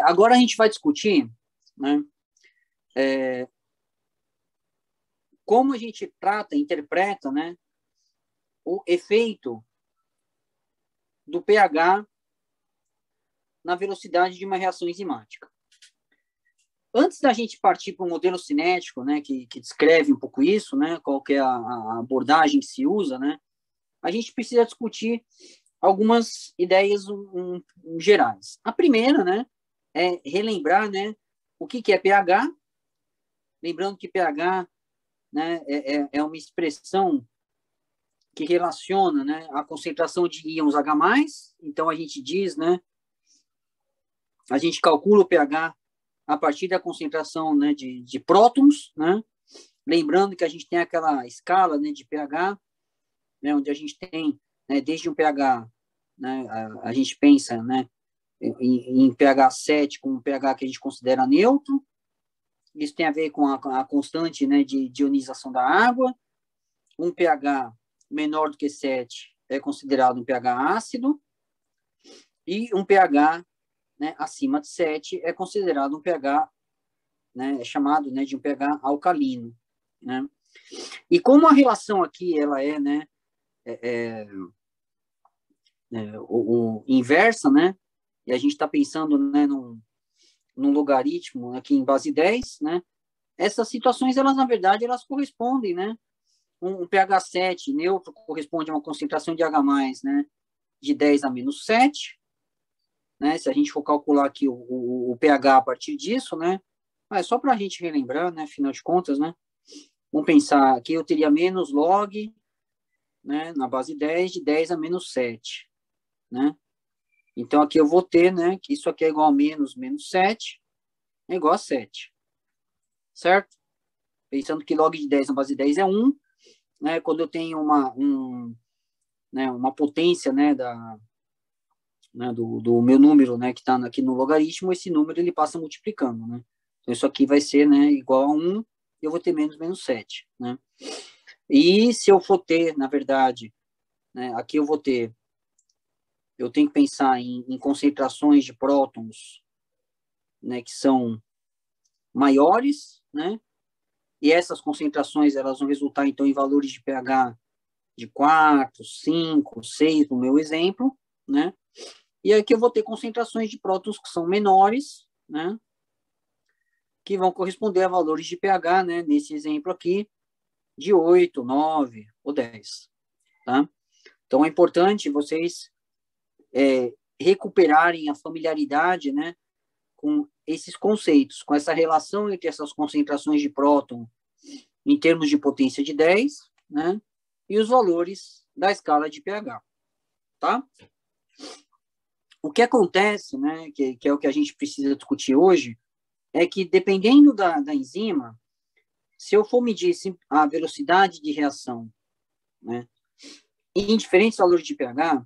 Agora a gente vai discutir, né, como a gente trata, interpreta, né, o efeito do pH na velocidade de uma reação enzimática. Antes da gente partir para o modelo cinético, né, que descreve um pouco isso, né, qual que é a abordagem que se usa, né, a gente precisa discutir algumas ideias gerais. A primeira, né, é relembrar, né, o que é pH, lembrando que pH, né, é uma expressão que relaciona, né, a concentração de íons H+, então a gente diz, né, a gente calcula o pH a partir da concentração, né, de prótons, né, lembrando que a gente tem aquela escala, né, de pH, né, onde a gente tem, né, desde um pH, né, a gente pensa, né, em pH 7 com um pH que a gente considera neutro. Isso tem a ver com a constante, né, de ionização da água. Um pH menor do que 7 é considerado um pH ácido, e um pH, né, acima de 7 é considerado um pH, né, é chamado, né, de um pH alcalino, né? E como a relação aqui ela é, né, inversa, né, e a gente está pensando, né, num logaritmo aqui em base 10, né, essas situações, elas, na verdade, elas correspondem, né, um pH 7 neutro corresponde a uma concentração de H+, né, de 10 a menos 7, né, se a gente for calcular aqui o pH a partir disso, né, mas só para a gente relembrar, né, afinal de contas, né, vamos pensar que eu teria menos log, né, na base 10, de 10 a menos 7, né, então aqui eu vou ter, né, que isso aqui é igual a menos 7, é igual a 7, certo? Pensando que log de 10 na base 10 é 1, né, quando eu tenho uma potência, né, do meu número, né, que está aqui no logaritmo, esse número ele passa multiplicando, né? Então isso aqui vai ser, né, igual a 1, e eu vou ter menos 7, né? E se eu for ter, na verdade, né, aqui eu tenho que pensar em concentrações de prótons, né, que são maiores, né? E essas concentrações, elas vão resultar, então, em valores de pH de 4, 5, 6, no meu exemplo, né? E aqui eu vou ter concentrações de prótons que são menores, né? Que vão corresponder a valores de pH, né? Nesse exemplo aqui, de 8, 9 ou 10, tá? Então, é importante vocês recuperarem a familiaridade, né? Com esses conceitos, com essa relação entre essas concentrações de próton em termos de potência de 10, né? E os valores da escala de pH, tá? O que acontece, né, que é o que a gente precisa discutir hoje, é que dependendo da enzima, se eu for medir a velocidade de reação, né, em diferentes valores de pH,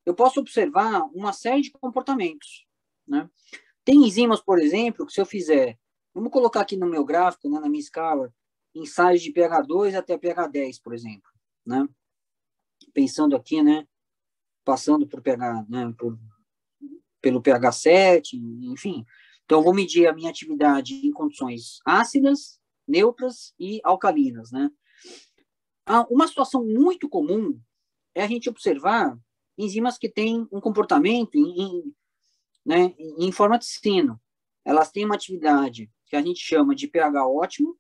eu posso observar uma série de comportamentos, né? Tem enzimas, por exemplo, que se eu fizer, vamos colocar aqui no meu gráfico, né, na minha escala, ensaios de pH 2 até pH 10, por exemplo, né? Pensando aqui, né, passando por pH, né, pelo pH 7, enfim. Então, eu vou medir a minha atividade em condições ácidas, neutras e alcalinas, né? Uma situação muito comum é a gente observar enzimas que têm um comportamento né, em forma de sino. Elas têm uma atividade que a gente chama de pH ótimo,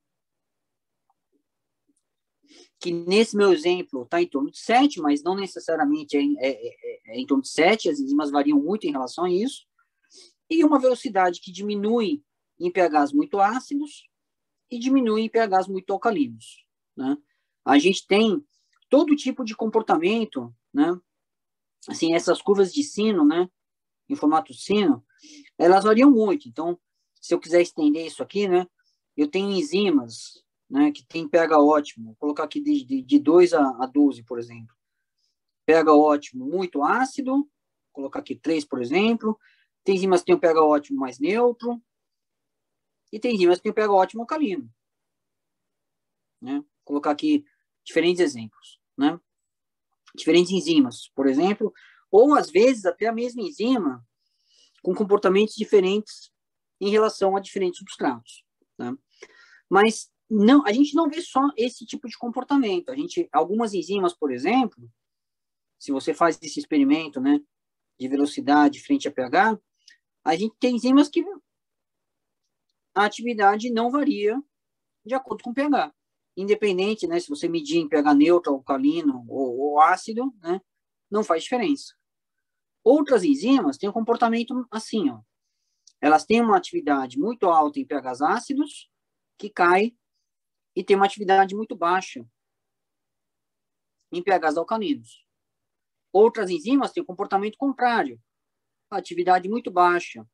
que nesse meu exemplo está em torno de 7, mas não necessariamente é em torno de 7, as enzimas variam muito em relação a isso, e uma velocidade que diminui em pHs muito ácidos e diminui em pHs muito alcalinos, né? A gente tem todo tipo de comportamento, né? Assim, essas curvas de sino, né, em formato sino, elas variam muito. Então, se eu quiser estender isso aqui, né, eu tenho enzimas, né, que tem pH ótimo, vou colocar aqui de 2 a 12, por exemplo. pH ótimo muito ácido, vou colocar aqui 3, por exemplo. Tem enzimas que têm um pH ótimo mais neutro, e tem enzimas que têm um pH ótimo alcalino, né? Vou colocar aqui diferentes exemplos, né? Diferentes enzimas, por exemplo, ou às vezes até a mesma enzima com comportamentos diferentes em relação a diferentes substratos. Né? Mas não, a gente não vê só esse tipo de comportamento. Algumas enzimas, por exemplo, se você faz esse experimento, né, de velocidade frente a pH, a gente tem enzimas que a atividade não varia de acordo com o pH. Independente, né, se você medir em pH neutro, alcalino ou ácido, né, não faz diferença. Outras enzimas têm um comportamento assim, ó. Elas têm uma atividade muito alta em pHs ácidos, que cai, e tem uma atividade muito baixa em pHs alcalinos. Outras enzimas têm um comportamento contrário, atividade muito baixa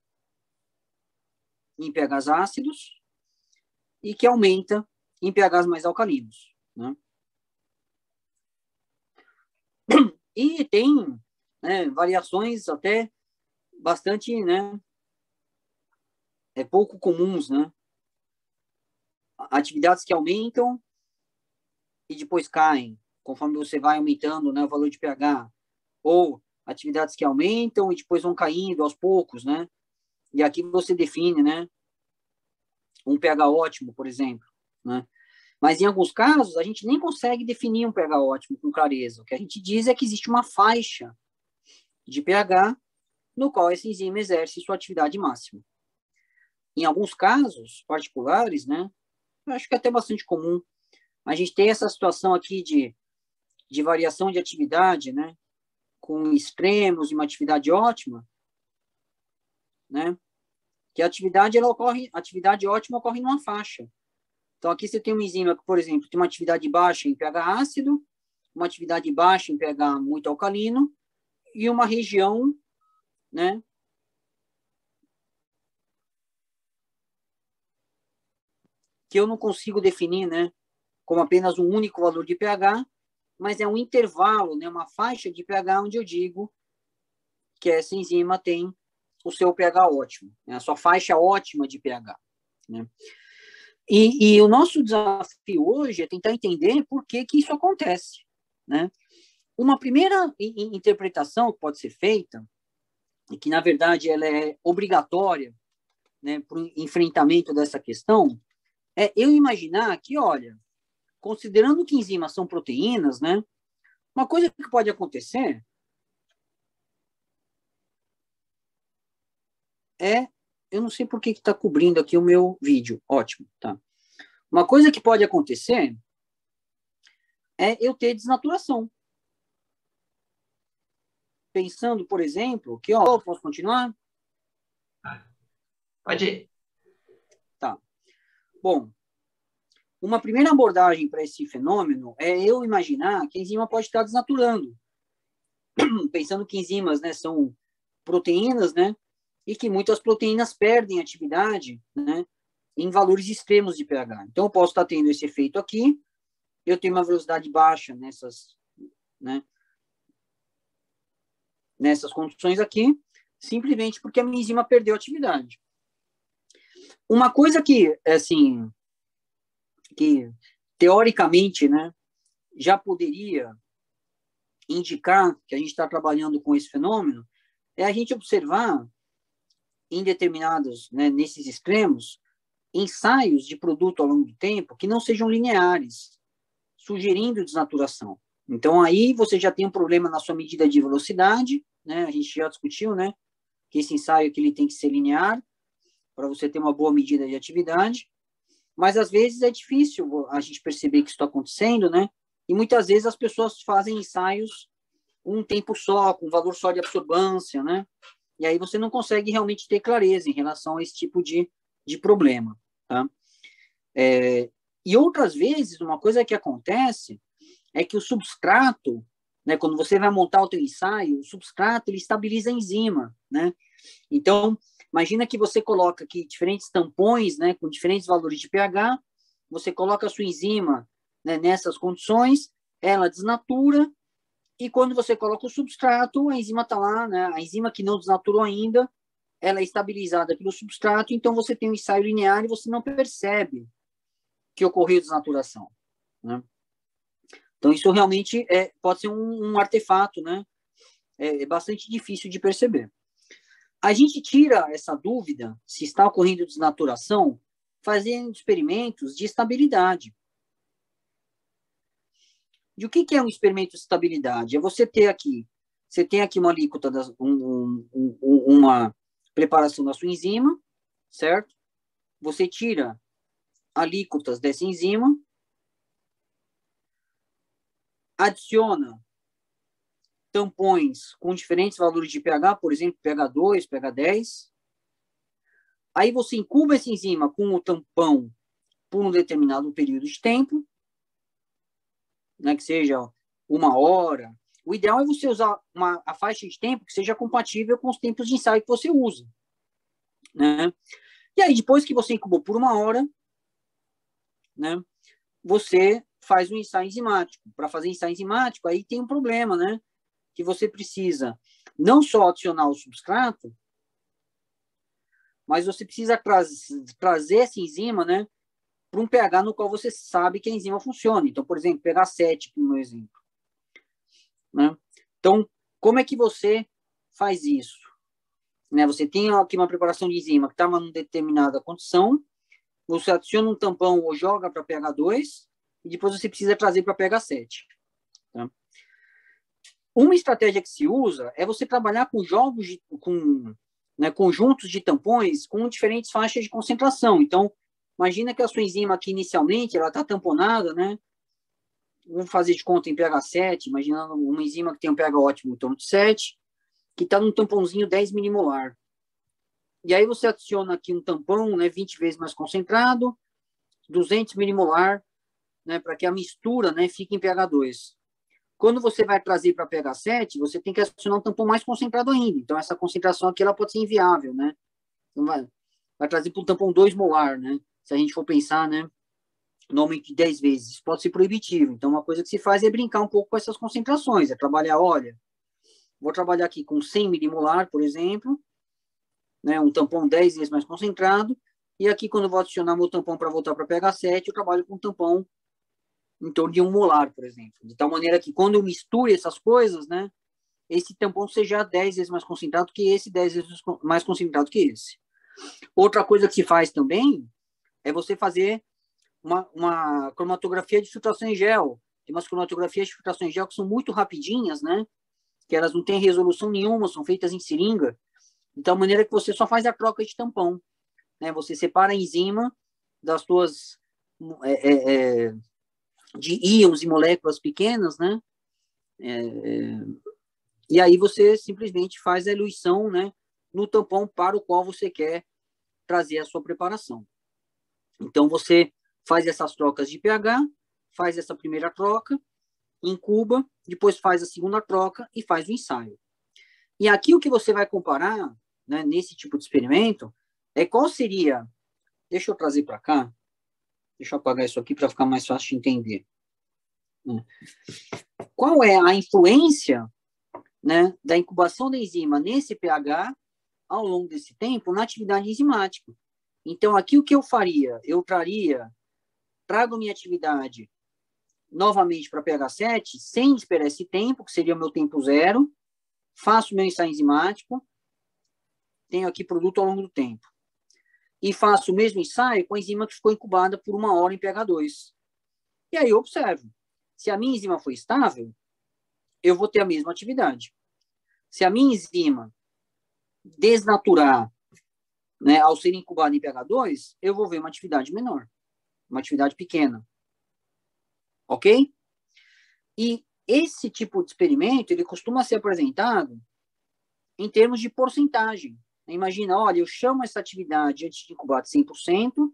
em pHs ácidos e que aumenta em pHs mais alcalinos. Né? E tem, né, variações até bastante, né, pouco comuns, né? Atividades que aumentam e depois caem, conforme você vai aumentando, né, o valor de pH. Ou atividades que aumentam e depois vão caindo aos poucos, né? E aqui você define, né, um pH ótimo, por exemplo, né? Mas em alguns casos, a gente nem consegue definir um pH ótimo com clareza. O que a gente diz é que existe uma faixa de pH no qual essa enzima exerce sua atividade máxima. Em alguns casos particulares, né, eu acho que é até bastante comum, a gente tem essa situação aqui de variação de atividade, né, com extremos e uma atividade ótima, né, que a atividade ótima ocorre numa faixa. Então, aqui você tem uma enzima que, por exemplo, tem uma atividade baixa em pH ácido, uma atividade baixa em pH muito alcalino e uma região, né, que eu não consigo definir, né, como apenas um único valor de pH, mas é um intervalo, né, uma faixa de pH onde eu digo que essa enzima tem o seu pH ótimo, né, a sua faixa ótima de pH. Né? E o nosso desafio hoje é tentar entender por que isso acontece. Né? Uma primeira interpretação que pode ser feita, e que, na verdade, ela é obrigatória, né, para o enfrentamento dessa questão, é eu imaginar que, olha, considerando que enzimas são proteínas, né, uma coisa que pode acontecer é... Eu não sei por que está cobrindo aqui o meu vídeo. Ótimo, tá. Uma coisa que pode acontecer é eu ter desnaturação. Pensando, por exemplo, que, ó, posso continuar? Pode ir. Tá. Bom, uma primeira abordagem para esse fenômeno é eu imaginar que a enzima pode estar desnaturando. Pensando que enzimas, né, são proteínas, né, e que muitas proteínas perdem atividade, né, em valores extremos de pH. Então, eu posso estar tendo esse efeito aqui, eu tenho uma velocidade baixa nessas, né, nessas condições aqui, simplesmente porque a minha enzima perdeu atividade. Uma coisa que, assim, que teoricamente, né, já poderia indicar que a gente está trabalhando com esse fenômeno é a gente observar em determinados, né, nesses extremos, ensaios de produto ao longo do tempo que não sejam lineares, sugerindo desnaturação. Então, aí você já tem um problema na sua medida de velocidade, né? A gente já discutiu, né, que esse ensaio que ele tem que ser linear para você ter uma boa medida de atividade, mas às vezes é difícil a gente perceber que isso está acontecendo, né? E muitas vezes as pessoas fazem ensaios um tempo só, com valor só de absorbância, né? E aí você não consegue realmente ter clareza em relação a esse tipo de problema, tá? E outras vezes, uma coisa que acontece é que o substrato, né, quando você vai montar o teu ensaio, o substrato ele estabiliza a enzima, né? Então, imagina que você coloca aqui diferentes tampões, né, com diferentes valores de pH, você coloca a sua enzima, né, nessas condições, ela desnatura, e quando você coloca o substrato, a enzima está lá, né, a enzima que não desnaturou ainda, ela é estabilizada pelo substrato, então você tem um ensaio linear e você não percebe que ocorreu desnaturação. Né? Então, isso realmente pode ser um artefato, né? É bastante difícil de perceber. A gente tira essa dúvida se está ocorrendo desnaturação fazendo experimentos de estabilidade. E o que é um experimento de estabilidade? É você tem aqui uma alíquota, uma preparação da sua enzima, certo? Você tira alíquotas dessa enzima, adiciona tampões com diferentes valores de pH, por exemplo, pH 2, pH 10. Aí você incuba essa enzima com o tampão por um determinado período de tempo, né, que seja 1 hora. O ideal é você usar a faixa de tempo que seja compatível com os tempos de ensaio que você usa, né? E aí, depois que você incubou por 1 hora, né, você faz um ensaio enzimático. Para fazer ensaio enzimático, aí tem um problema, né? Que você precisa não só adicionar o substrato, mas você precisa trazer essa enzima, né, para um pH no qual você sabe que a enzima funciona. Então, por exemplo, pH 7, no meu exemplo. Né? Então, como é que você faz isso? Né? Você tem aqui uma preparação de enzima que está numa determinada condição, você adiciona um tampão ou joga para pH 2, e depois você precisa trazer para pH 7. Tá? Uma estratégia que se usa é você trabalhar com conjuntos de tampões com diferentes faixas de concentração. Então, imagina que a sua enzima aqui inicialmente ela está tamponada, né? Vamos fazer de conta em pH 7, imaginando uma enzima que tem um pH ótimo em torno de 7, que está num tampãozinho 10 milimolar. E aí você adiciona aqui um tampão, né, 20 vezes mais concentrado, 200 milimolar, né, para que a mistura, né, fique em pH 2. Quando você vai trazer para pH 7, você tem que adicionar um tampão mais concentrado ainda. Então, essa concentração aqui ela pode ser inviável, né? Então, vai trazer para um tampão 2 molar, né? Se a gente for pensar, né, no aumento de 10 vezes. Isso pode ser proibitivo. Então, uma coisa que se faz é brincar um pouco com essas concentrações. É trabalhar, olha, vou trabalhar aqui com 100 milimolar, por exemplo, né, um tampão 10 vezes mais concentrado. E aqui, quando eu vou adicionar meu tampão para voltar para pH 7, eu trabalho com um tampão em torno de 1 molar, por exemplo. De tal maneira que quando eu misturo essas coisas, né, esse tampão seja 10 vezes mais concentrado que esse, 10 vezes mais concentrado que esse. Outra coisa que se faz também é você fazer uma cromatografia de filtração em gel. Tem umas cromatografias de filtração em gel que são muito rapidinhas, né, que elas não têm resolução nenhuma, são feitas em seringa, de tal maneira que você só faz a troca de tampão. Né, você separa a enzima das suas... de íons e moléculas pequenas, né? E aí você simplesmente faz a eluição, né, no tampão para o qual você quer trazer a sua preparação. Então, você faz essas trocas de pH, faz essa primeira troca, incuba, depois faz a segunda troca e faz o ensaio. E aqui o que você vai comparar, né, nesse tipo de experimento, é qual seria... Deixa eu trazer para cá. Deixa eu apagar isso aqui para ficar mais fácil de entender. Qual é a influência, né, da incubação da enzima nesse pH ao longo desse tempo na atividade enzimática? Então, aqui o que eu faria? Eu trago a minha atividade novamente para pH 7, sem esperar esse tempo, que seria o meu tempo zero, faço meu ensaio enzimático, tenho aqui produto ao longo do tempo, e faço o mesmo ensaio com a enzima que ficou incubada por 1 hora em pH 2. E aí eu observo. Se a minha enzima for estável, eu vou ter a mesma atividade. Se a minha enzima desnaturar, né, ao ser incubada em pH 2, eu vou ver uma atividade menor, uma atividade pequena. Ok? E esse tipo de experimento, ele costuma ser apresentado em termos de porcentagem. Imagina, olha, eu chamo essa atividade antes de incubar de 100%,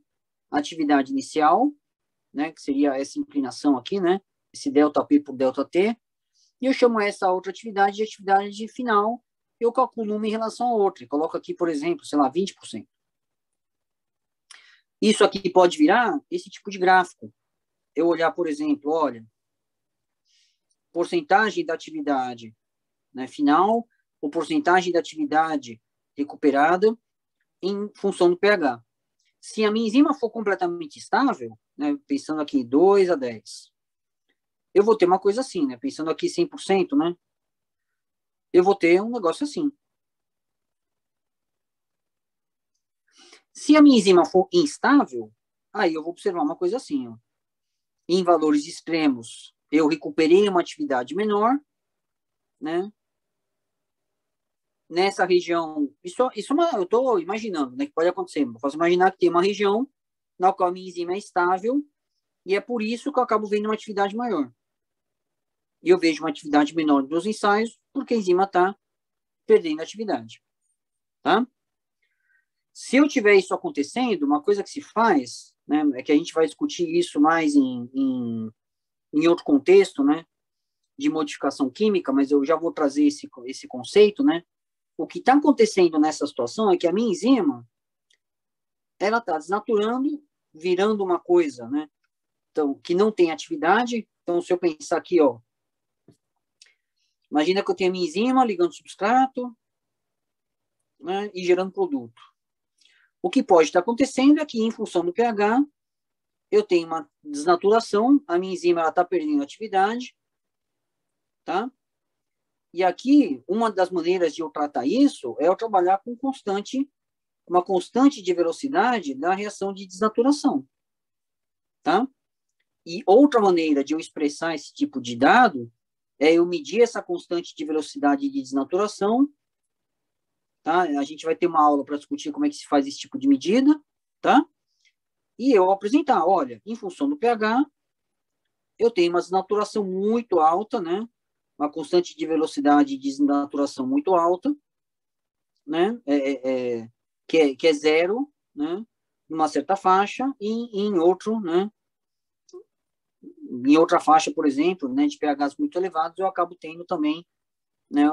atividade inicial, né, que seria essa inclinação aqui, né, esse ΔP por ΔT, e eu chamo essa outra atividade de atividade final, eu calculo uma em relação a outra, e coloco aqui, por exemplo, sei lá, 20%. Isso aqui pode virar esse tipo de gráfico. Eu olhar, por exemplo, olha, porcentagem da atividade, né, final, ou porcentagem da atividade recuperada em função do pH. Se a minha enzima for completamente estável, né, pensando aqui 2 a 10, eu vou ter uma coisa assim, né, pensando aqui 100%, né, eu vou ter um negócio assim. Se a minha enzima for instável, aí eu vou observar uma coisa assim, ó. Em valores extremos, eu recuperei uma atividade menor, né? Nessa região, eu estou imaginando, né, que pode acontecer. Eu posso imaginar que tem uma região na qual a minha enzima é estável e é por isso que eu acabo vendo uma atividade maior. E eu vejo uma atividade menor dos ensaios porque a enzima está perdendo atividade, tá? Se eu tiver isso acontecendo, uma coisa que se faz, né, é que a gente vai discutir isso mais em outro contexto, né, de modificação química, mas eu já vou trazer esse conceito, né? O que está acontecendo nessa situação é que a minha enzima, ela está desnaturando, virando uma coisa, né? Então, que não tem atividade. Então, se eu pensar aqui, ó, imagina que eu tenho a minha enzima ligando o substrato, né, e gerando produto. O que pode estar acontecendo é que, em função do pH, eu tenho uma desnaturação, a minha enzima está perdendo atividade, tá? E aqui, uma das maneiras de eu tratar isso é eu trabalhar com uma constante de velocidade da reação de desnaturação, tá? E outra maneira de eu expressar esse tipo de dado é eu medir essa constante de velocidade de desnaturação, tá? A gente vai ter uma aula para discutir como é que se faz esse tipo de medida, tá? E eu apresentar, olha, em função do pH, eu tenho uma desnaturação muito alta, né? Uma constante de velocidade de desnaturação muito alta, né? Que é zero, né? Numa certa faixa, e em outro, né? Em outra faixa, por exemplo, né, de pHs muito elevados, eu acabo tendo também, né,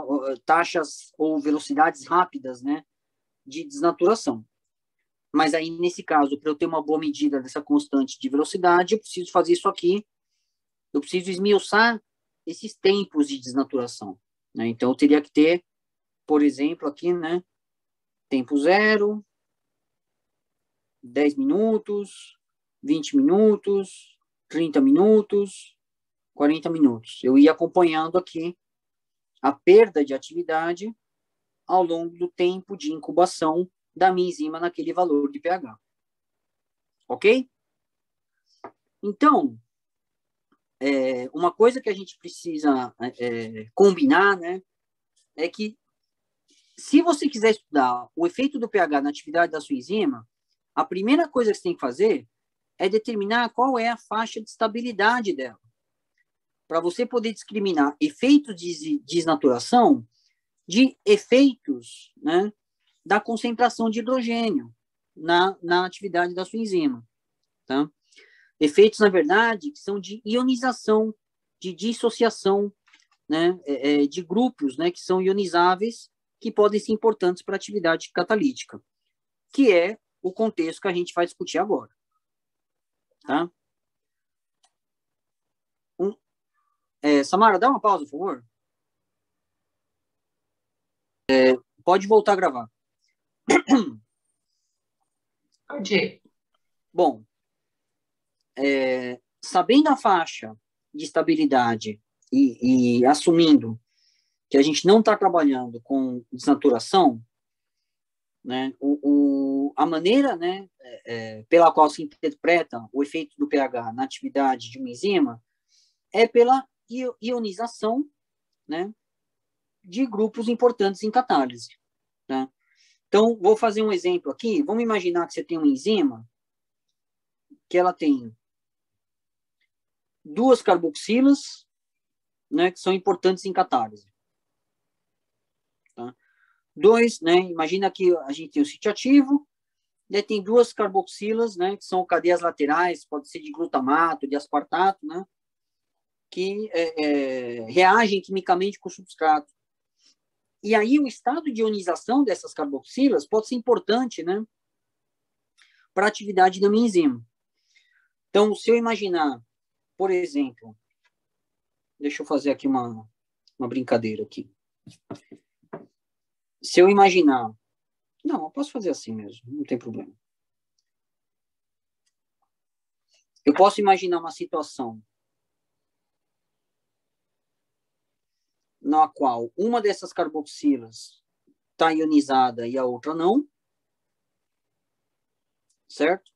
taxas ou velocidades rápidas, né, de desnaturação. Mas aí, nesse caso, para eu ter uma boa medida dessa constante de velocidade, eu preciso fazer isso aqui, eu preciso esmiuçar esses tempos de desnaturação, né? Então, eu teria que ter, por exemplo, aqui, né, tempo zero, 10 minutos, 20 minutos, 30 minutos, 40 minutos. Eu ia acompanhando aqui a perda de atividade ao longo do tempo de incubação da minha enzima naquele valor de pH. Ok? Então, uma coisa que a gente precisa combinar, né, é que se você quiser estudar o efeito do pH na atividade da sua enzima, a primeira coisa que você tem que fazer é determinar qual é a faixa de estabilidade dela. Para você poder discriminar efeitos de desnaturação de efeitos, né, da concentração de hidrogênio na atividade da sua enzima. Tá? Efeitos, na verdade, que são de ionização, de dissociação, né, de grupos, né, que são ionizáveis, que podem ser importantes para a atividade catalítica, que é o contexto que a gente vai discutir agora. Tá? Samara, dá uma pausa, por favor. Pode voltar a gravar. Pode. Bom, sabendo a faixa de estabilidade e assumindo que a gente não está trabalhando com desnaturação, né, a maneira, né, pela qual se interpreta o efeito do pH na atividade de uma enzima é pela ionização, né, de grupos importantes em catálise. Né? Então, vou fazer um exemplo aqui. Vamos imaginar que você tem uma enzima que ela tem duas carboxilas, né, que são importantes em catálise. Tá? Né, imagina que a gente tem o sítio ativo, né, tem duas carboxilas, né, que são cadeias laterais, pode ser de glutamato, de aspartato, né, que reagem quimicamente com o substrato. E aí o estado de ionização dessas carboxilas pode ser importante, né, para a atividade da minha enzima. Então, se eu imaginar, por exemplo, deixa eu fazer aqui uma brincadeira aqui. Se eu imaginar, não, eu posso fazer assim mesmo, não tem problema. Eu posso imaginar uma situação na qual uma dessas carboxilas está ionizada e a outra não. certo?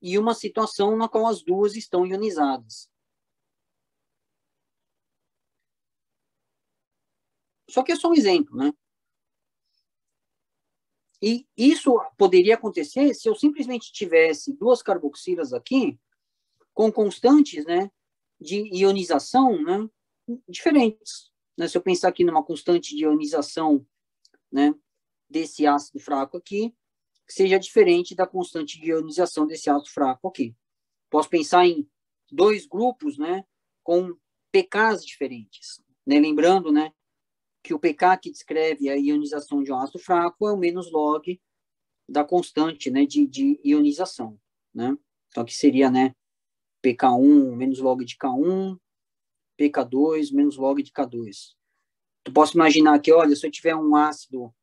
E uma situação na qual as duas estão ionizadas. Só que é só um exemplo, né? E isso poderia acontecer se eu simplesmente tivesse duas carboxilas aqui com constantes, né, de ionização, né, diferentes. Né? Se eu pensar aqui numa constante de ionização, né, desse ácido fraco aqui, que seja diferente da constante de ionização desse ácido fraco aqui. Posso pensar em dois grupos, né, com pKs diferentes. Né? Lembrando, né, que o pK que descreve a ionização de um ácido fraco é o menos log da constante, né, de ionização. Né? Então, aqui seria, né, pK1 menos log de K1, pK2 menos log de K2. Tu posso imaginar que, olha, se eu tiver um ácido,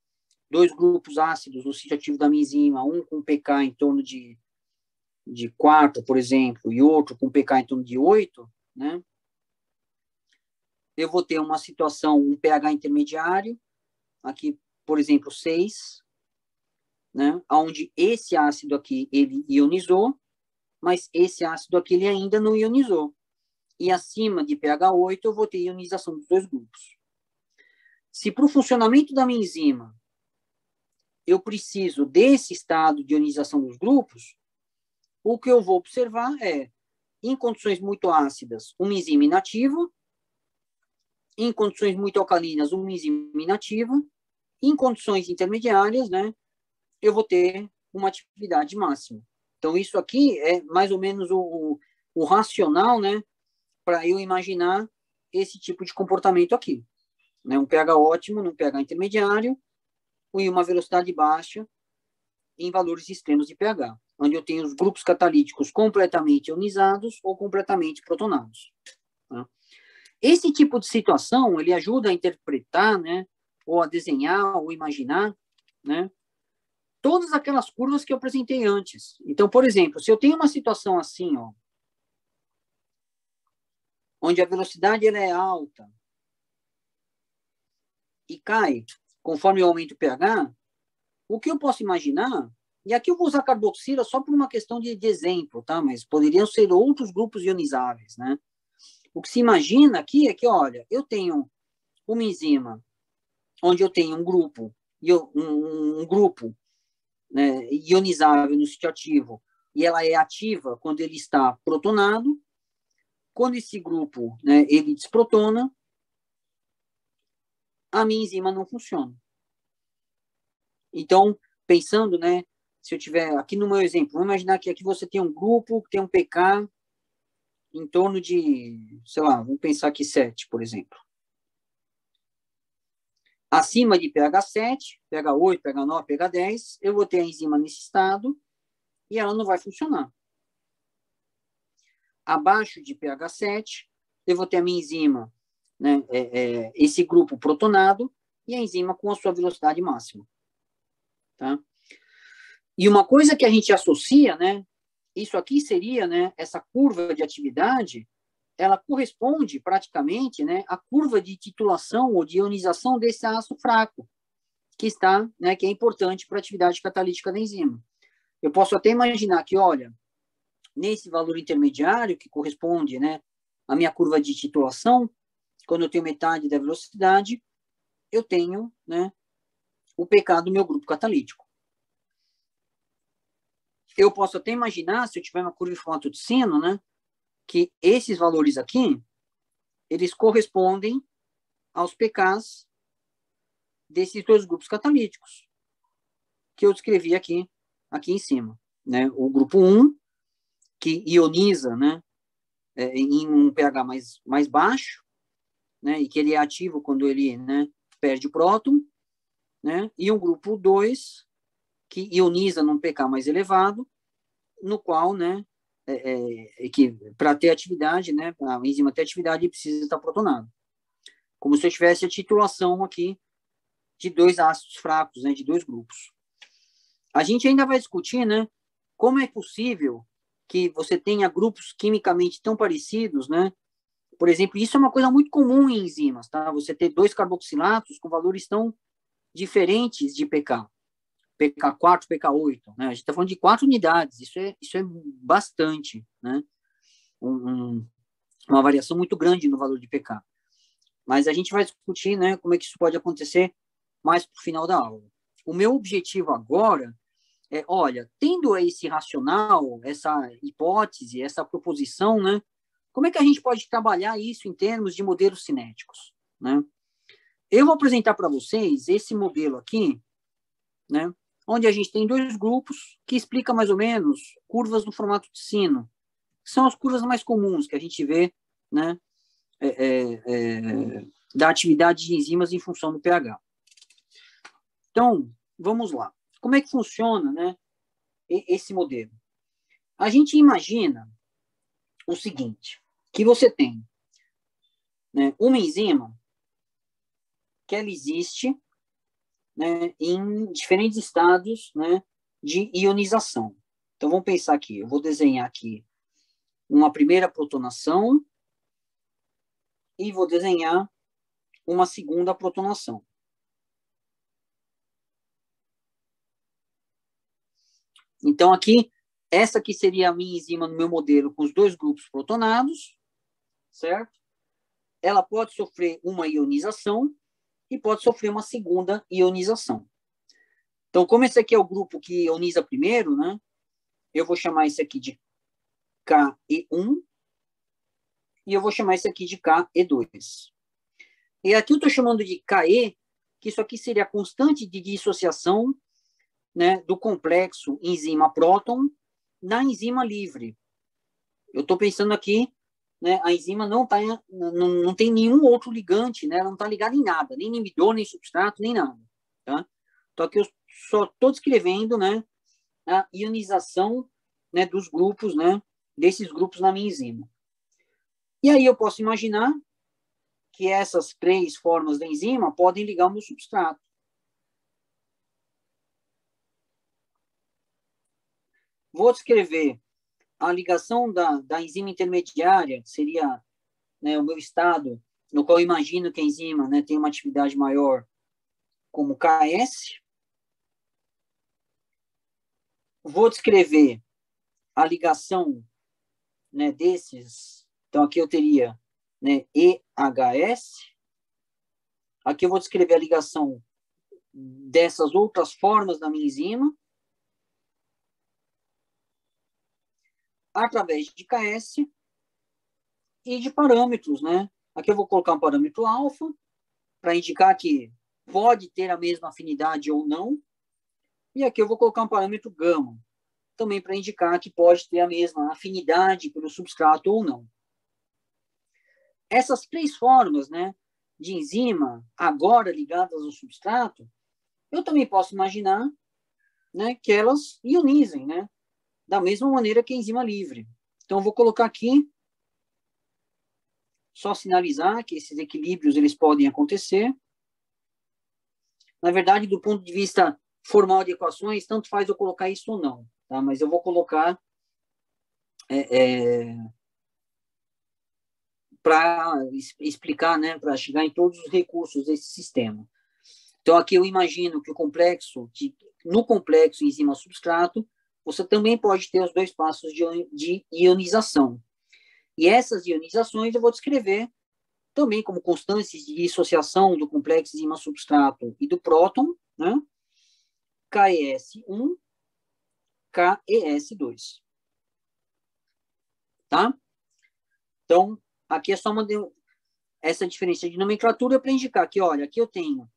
dois grupos ácidos no sítio ativo da minha enzima, um com pK em torno de 4, por exemplo, e outro com pK em torno de 8, né? Eu vou ter uma situação, um pH intermediário, aqui, por exemplo, 6, né? Onde esse ácido aqui, ele ionizou, mas esse ácido aqui, ele ainda não ionizou. E acima de pH 8, eu vou ter ionização dos dois grupos. Se para o funcionamento da minha enzima eu preciso desse estado de ionização dos grupos, o que eu vou observar é, em condições muito ácidas, uma enzima inativa, em condições muito alcalinas, uma enzima inativa, em condições intermediárias, né, eu vou ter uma atividade máxima. Então, isso aqui é mais ou menos o racional, né, para eu imaginar esse tipo de comportamento aqui. Né? Um pH ótimo num pH intermediário e uma velocidade baixa em valores extremos de pH, onde eu tenho os grupos catalíticos completamente ionizados ou completamente protonados. Tá? Esse tipo de situação, ele ajuda a interpretar, né, ou a desenhar, ou imaginar, né, todas aquelas curvas que eu apresentei antes. Então, por exemplo, se eu tenho uma situação assim, ó, onde a velocidade ela é alta e cai conforme eu aumento o pH, o que eu posso imaginar, e aqui eu vou usar carboxila só por uma questão de exemplo, tá? Mas poderiam ser outros grupos ionizáveis, né? O que se imagina aqui é que, olha, eu tenho uma enzima onde eu tenho um grupo, né, ionizável no sítio ativo, e ela é ativa quando ele está protonado. Quando esse grupo, né, ele desprotona, a minha enzima não funciona. Então, pensando, né, se eu tiver aqui no meu exemplo, vamos imaginar que aqui você tem um grupo que tem um pK em torno de, sei lá, vamos pensar aqui 7, por exemplo. Acima de pH 7, pH 8, pH 9, pH 10, eu vou ter a enzima nesse estado e ela não vai funcionar. Abaixo de pH 7, eu vou ter a minha enzima, né, esse grupo protonado e a enzima com a sua velocidade máxima. Tá? E uma coisa que a gente associa, né, isso aqui seria, né, essa curva de atividade, ela corresponde praticamente, né, à curva de titulação ou de ionização desse ácido fraco, que está, né, que é importante para a atividade catalítica da enzima. Eu posso até imaginar que, olha, nesse valor intermediário, que corresponde, né, à minha curva de titulação, quando eu tenho metade da velocidade, eu tenho, né, o pK do meu grupo catalítico. Eu posso até imaginar, se eu tiver uma curva em formato de sino, né, que esses valores aqui, eles correspondem aos pKs desses dois grupos catalíticos que eu descrevi aqui em cima. Né? O grupo 1, que ioniza, né, em um pH mais baixo, né, e que ele é ativo quando ele, né, perde o próton, né, e um grupo 2, que ioniza num pK mais elevado, no qual, né, que para ter atividade, né, a enzima ter atividade, precisa estar protonado. Como se eu tivesse a titulação aqui de dois ácidos fracos, né, de dois grupos. A gente ainda vai discutir, né, como é possível que você tenha grupos quimicamente tão parecidos, né? Por exemplo, isso é uma coisa muito comum em enzimas, tá? Você ter dois carboxilatos com valores tão diferentes de pK. PK4, PK8, né? A gente está falando de 4 unidades, isso é bastante, né? Uma variação muito grande no valor de PK. Mas a gente vai discutir, né, como é que isso pode acontecer mais para o final da aula. O meu objetivo agora é, olha, tendo esse racional, essa hipótese, essa proposição, né, como é que a gente pode trabalhar isso em termos de modelos cinéticos, né? Eu vou apresentar para vocês esse modelo aqui, né, onde a gente tem 2 grupos que explica mais ou menos curvas no formato de sino, que são as curvas mais comuns que a gente vê, né, da atividade de enzimas em função do pH. Então, vamos lá. Como é que funciona, né, esse modelo? A gente imagina o seguinte, que você tem, né, uma enzima que ela existe, né, em diferentes estados, né, de ionização. Então, vamos pensar aqui. Eu vou desenhar aqui uma primeira protonação e vou desenhar uma segunda protonação. Então, aqui, essa aqui seria a minha enzima no meu modelo com os 2 grupos protonados, certo? Ela pode sofrer uma ionização e pode sofrer uma segunda ionização. Então, como esse aqui é o grupo que ioniza primeiro, né? Eu vou chamar esse aqui de KE1 e eu vou chamar esse aqui de KE2. E aqui eu estou chamando de KE, que isso aqui seria a constante de dissociação, né, do complexo enzima-próton na enzima livre. Eu estou pensando aqui, né, a enzima não tem nenhum outro ligante, né, ela não está ligada em nada, nem inibidor, nem substrato, nem nada. Tá? Então aqui eu só estou descrevendo, né, a ionização, né, dos grupos, né, desses grupos na minha enzima. E aí eu posso imaginar que essas 3 formas da enzima podem ligar o meu substrato. Vou descrever a ligação da enzima intermediária, que seria, né, o meu estado, no qual eu imagino que a enzima, né, tem uma atividade maior, como KS. Vou descrever a ligação, né, desses. Então, aqui eu teria, né, EHS. Aqui eu vou descrever a ligação dessas outras formas da minha enzima através de KS e de parâmetros, né? Aqui eu vou colocar um parâmetro alfa para indicar que pode ter a mesma afinidade ou não. E aqui eu vou colocar um parâmetro gama, também para indicar que pode ter a mesma afinidade pelo substrato ou não. Essas 3 formas, né, de enzima, agora ligadas ao substrato, eu também posso imaginar, né, que elas ionizem, né, da mesma maneira que a enzima livre. Então, eu vou colocar aqui, só sinalizar que esses equilíbrios eles podem acontecer. Na verdade, do ponto de vista formal de equações, tanto faz eu colocar isso ou não, tá? Mas eu vou colocar para explicar, né, para chegar em todos os recursos desse sistema. Então, aqui eu imagino que no complexo enzima-substrato, você também pode ter os 2 passos de ionização. E essas ionizações eu vou descrever também como constantes de dissociação do complexo enzima-substrato e do próton, né? KES1, KES2. Tá? Então, aqui é só essa diferença de nomenclatura para indicar que, olha, aqui eu tenho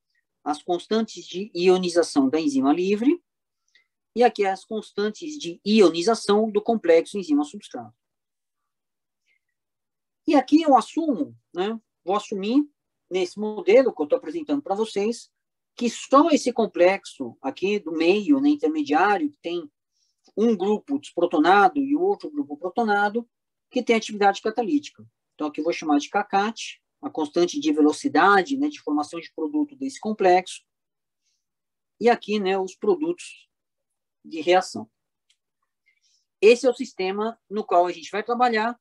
as constantes de ionização da enzima livre e aqui as constantes de ionização do complexo enzima-substrato. E aqui eu assumo, né, vou assumir nesse modelo que eu estou apresentando para vocês, que só esse complexo aqui do meio, né, intermediário, que tem um grupo desprotonado e o outro grupo protonado, que tem atividade catalítica. Então, aqui eu vou chamar de KCAT, a constante de velocidade, né, de formação de produto desse complexo. E aqui, né, os produtos de reação. Esse é o sistema no qual a gente vai trabalhar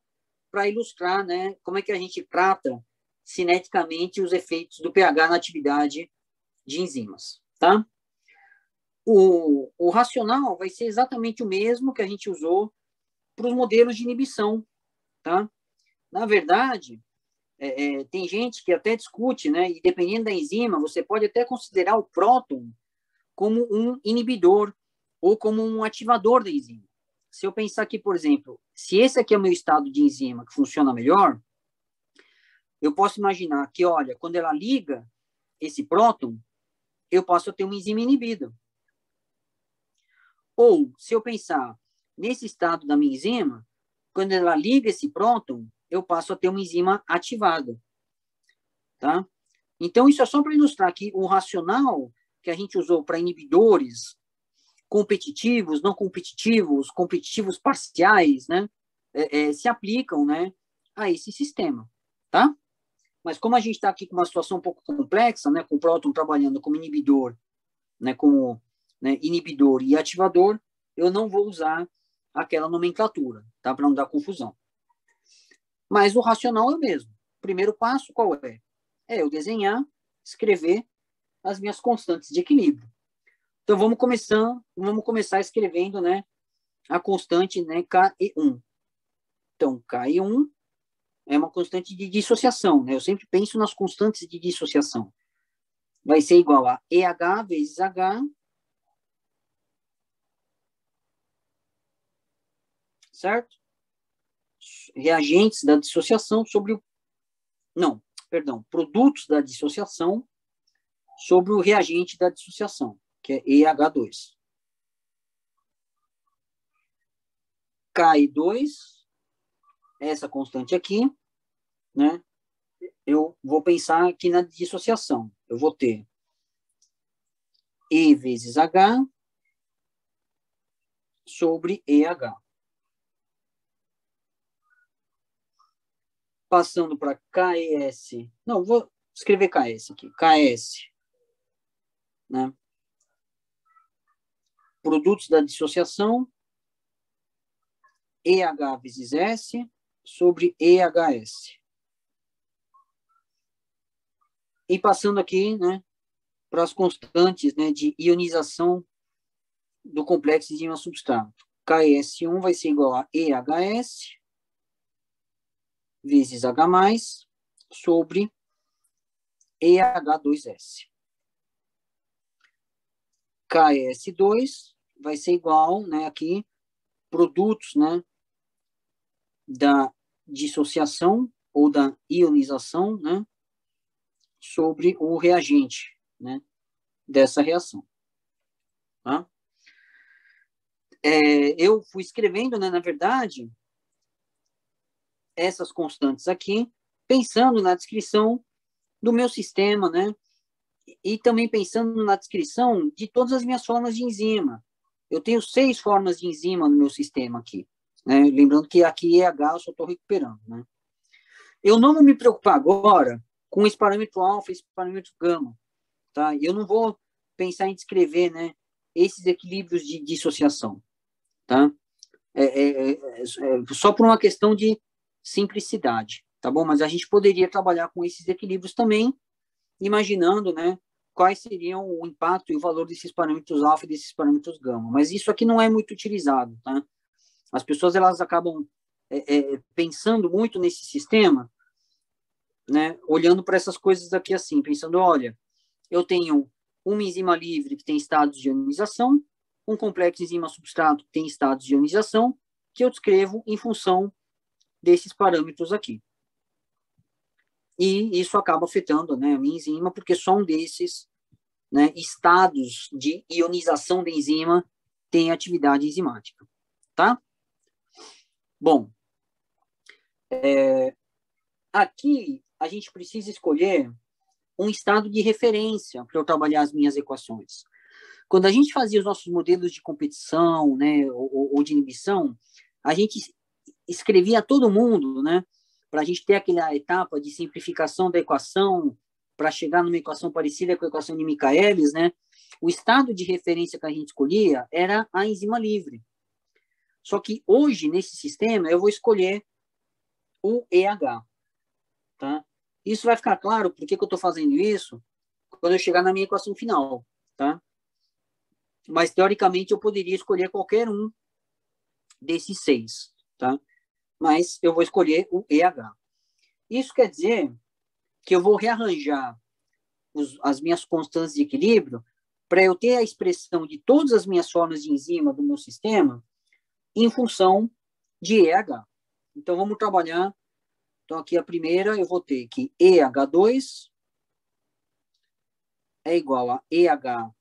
para ilustrar, né, como é que a gente trata cineticamente os efeitos do pH na atividade de enzimas, tá? O racional vai ser exatamente o mesmo que a gente usou para os modelos de inibição, tá? Na verdade, tem gente que até discute, né? E dependendo da enzima, você pode até considerar o próton como um inibidor ou como um ativador da enzima. Se eu pensar aqui, por exemplo, se esse aqui é o meu estado de enzima que funciona melhor, eu posso imaginar que, olha, quando ela liga esse próton, eu passo a ter uma enzima inibida. Ou, se eu pensar nesse estado da minha enzima, quando ela liga esse próton, eu passo a ter uma enzima ativada. Tá? Então, isso é só para ilustrar que o racional que a gente usou para inibidores competitivos, não competitivos, competitivos parciais, né, se aplicam, né, a esse sistema, tá? Mas como a gente está aqui com uma situação um pouco complexa, né, com o próton trabalhando como inibidor, né, como inibidor e ativador, eu não vou usar aquela nomenclatura, tá? Para não dar confusão. Mas o racional é o mesmo. O primeiro passo qual é? É eu desenhar, escrever as minhas constantes de equilíbrio. Então vamos começar escrevendo, né, a constante, né, Ke1. Então Ke1 é uma constante de dissociação, né? Eu sempre penso nas constantes de dissociação. Vai ser igual a EH vezes H, certo? Reagentes da dissociação sobre o... Não, perdão, produtos da dissociação sobre o reagente da dissociação, que é EH2. Ki2, essa constante aqui, né? Eu vou pensar aqui na dissociação. Eu vou ter E vezes H sobre EH. Passando para KS. Não, vou escrever KS aqui. KS. Né? Produtos da dissociação. EH vezes S sobre EHS. E passando aqui, né, para as constantes, né, de ionização do complexo enzima-substrato. KS1 vai ser igual a EHS vezes H+, sobre EH2S. KS2 vai ser igual, né, aqui, produtos, né, da dissociação ou da ionização, né, sobre o reagente, né, dessa reação. Tá? Eu fui escrevendo, né, na verdade, essas constantes aqui, pensando na descrição do meu sistema, né, e também pensando na descrição de todas as minhas formas de enzima. Eu tenho 6 formas de enzima no meu sistema aqui. Né? Lembrando que aqui EH eu só estou recuperando. Né? Eu não vou me preocupar agora com esse parâmetro alfa e esse parâmetro gama. Tá? Eu não vou pensar em descrever, né, esses equilíbrios de dissociação. Tá? Só por uma questão de simplicidade. Tá bom? Mas a gente poderia trabalhar com esses equilíbrios também, imaginando, né, quais seriam o impacto e o valor desses parâmetros alfa e desses parâmetros gama. Mas isso aqui não é muito utilizado, tá? As pessoas, elas acabam pensando muito nesse sistema, né, olhando para essas coisas aqui assim, pensando, olha, eu tenho uma enzima livre que tem estados de ionização, um complexo enzima-substrato que tem estados de ionização, que eu descrevo em função desses parâmetros aqui. E isso acaba afetando, né, a minha enzima, porque só um desses, né, estados de ionização da enzima tem atividade enzimática. Tá? Bom, aqui a gente precisa escolher um estado de referência para eu trabalhar as minhas equações. Quando a gente fazia os nossos modelos de competição, né, ou de inibição, a gente escrevia todo mundo, né, para a gente ter aquela etapa de simplificação da equação, para chegar numa equação parecida com a equação de Michaelis, né, o estado de referência que a gente escolhia era a enzima livre. Só que hoje, nesse sistema, eu vou escolher o EH. Tá? Isso vai ficar claro por que eu estou fazendo isso quando eu chegar na minha equação final. Tá? Mas, teoricamente, eu poderia escolher qualquer um desses 6, tá? Mas eu vou escolher o EH. Isso quer dizer que eu vou rearranjar as minhas constantes de equilíbrio para eu ter a expressão de todas as minhas formas de enzima do meu sistema em função de EH. Então, vamos trabalhar. Então, aqui a primeira, eu vou ter que EH2 é igual a EH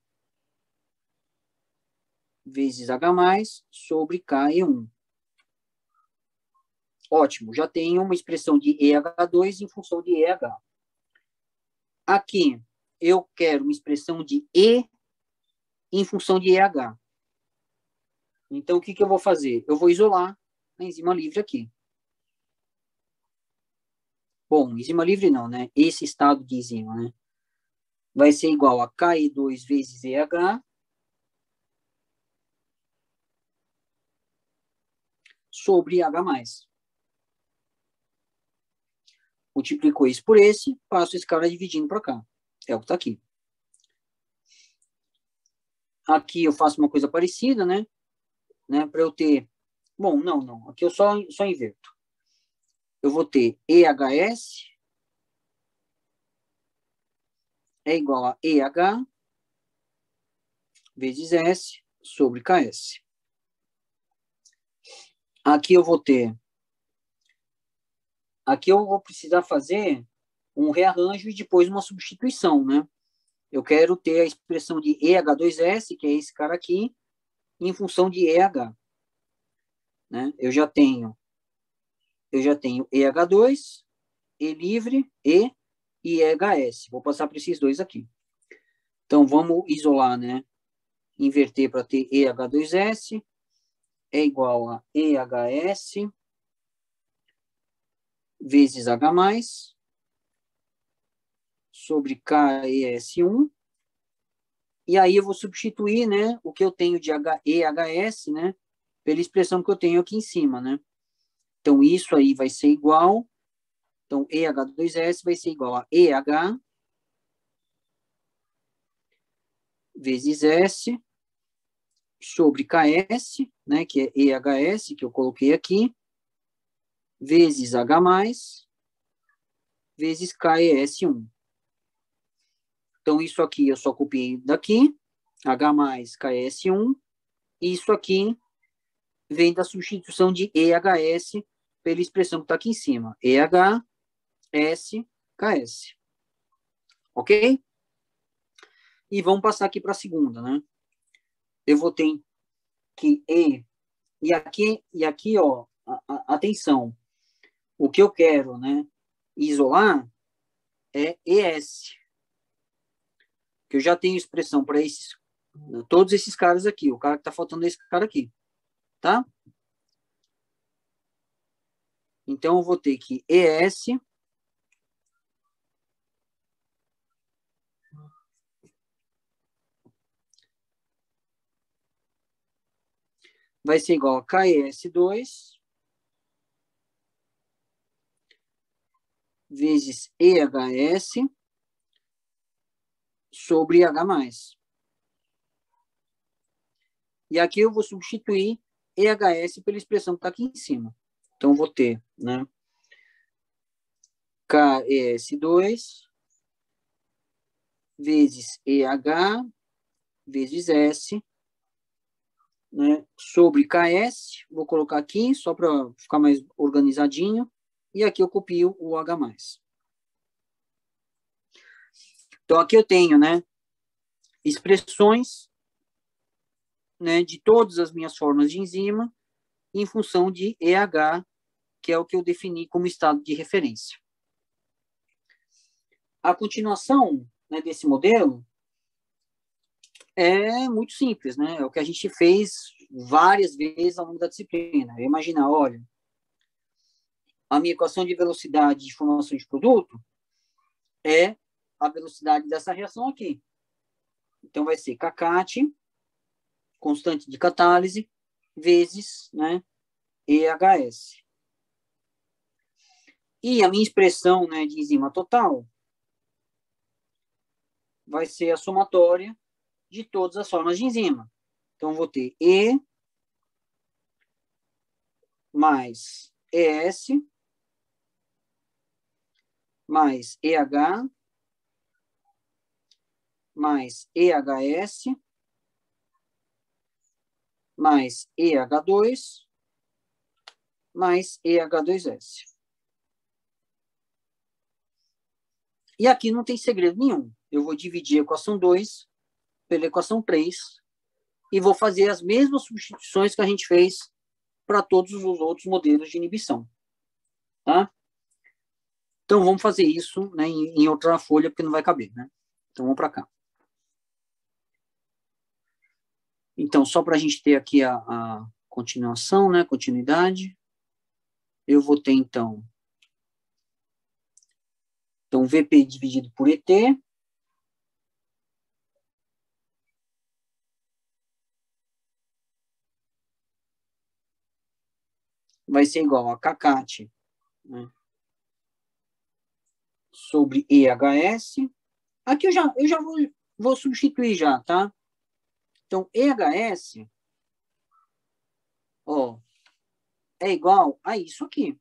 vezes H+, sobre KE1. Ótimo, já tenho uma expressão de EH2 em função de EH. Aqui, eu quero uma expressão de E em função de EH. Então, o que eu vou fazer? Eu vou isolar a enzima livre aqui. Bom, enzima livre não, né? Esse estado de enzima, né? Vai ser igual a KE2 vezes EH sobre H+. Multiplicou isso por esse, passo esse cara dividindo para cá. É o que está aqui. Aqui eu faço uma coisa parecida, né? Para eu ter... Bom, não. Aqui eu só inverto. Eu vou ter EHS é igual a EH vezes S sobre KS. Aqui eu vou ter... Aqui eu vou precisar fazer um rearranjo e depois uma substituição, né? Eu quero ter a expressão de EH2S, que é esse cara aqui, em função de EH. Né? Eu já tenho EH2, E livre, E e EHS. Vou passar para esses dois aqui. Então, vamos isolar, né? Inverter para ter EH2S é igual a EHS vezes H+, sobre KES1. E aí eu vou substituir, né, o que eu tenho de EHS, né, pela expressão que eu tenho aqui em cima, né? Então, isso aí vai ser igual... Então, EH2S vai ser igual a EH vezes S sobre KS, né, que é EHS, que eu coloquei aqui, vezes H+, vezes KES1. Então, isso aqui eu só copiei daqui, H+, KS1, e isso aqui vem da substituição de EHS pela expressão que está aqui em cima. EH, S, KS. Ok? E vamos passar aqui para a segunda, né? Eu vou ter que E aqui, ó, atenção. O que eu quero, né, isolar é ES. Que eu já tenho expressão para todos esses caras aqui. O cara que está faltando é esse cara aqui. Tá? Então, eu vou ter que ES vai ser igual a KES2 vezes EHS sobre H+. E aqui eu vou substituir EHS pela expressão que está aqui em cima. Então, eu vou ter, né, KES2 vezes EH vezes S, né, sobre KS, vou colocar aqui só para ficar mais organizadinho, e aqui eu copio o H+. Então, aqui eu tenho, né, expressões, né, de todas as minhas formas de enzima em função de EH, que é o que eu defini como estado de referência. A continuação, né, desse modelo é muito simples, né? É o que a gente fez várias vezes ao longo da disciplina. Imagina, olha, a minha equação de velocidade de formação de produto é a velocidade dessa reação aqui. Então, vai ser kcat, constante de catálise, vezes, né, EHS. E a minha expressão, né, de enzima total vai ser a somatória de todas as formas de enzima. Então, eu vou ter E mais ES mais EH mais EHS mais EH2 mais EH2S. E aqui não tem segredo nenhum. Eu vou dividir a equação 2 pela equação 3 e vou fazer as mesmas substituições que a gente fez para todos os outros modelos de inibição. Tá? Então, vamos fazer isso, né, em outra folha, porque não vai caber. Né? Então, vamos para cá. Então, só para a gente ter aqui a continuação, né, continuidade, eu vou ter, então, VP dividido por ET, vai ser igual a KCAT, né, sobre EHS. Aqui eu já vou substituir já, tá? Então, EHS, ó, é igual a isso aqui.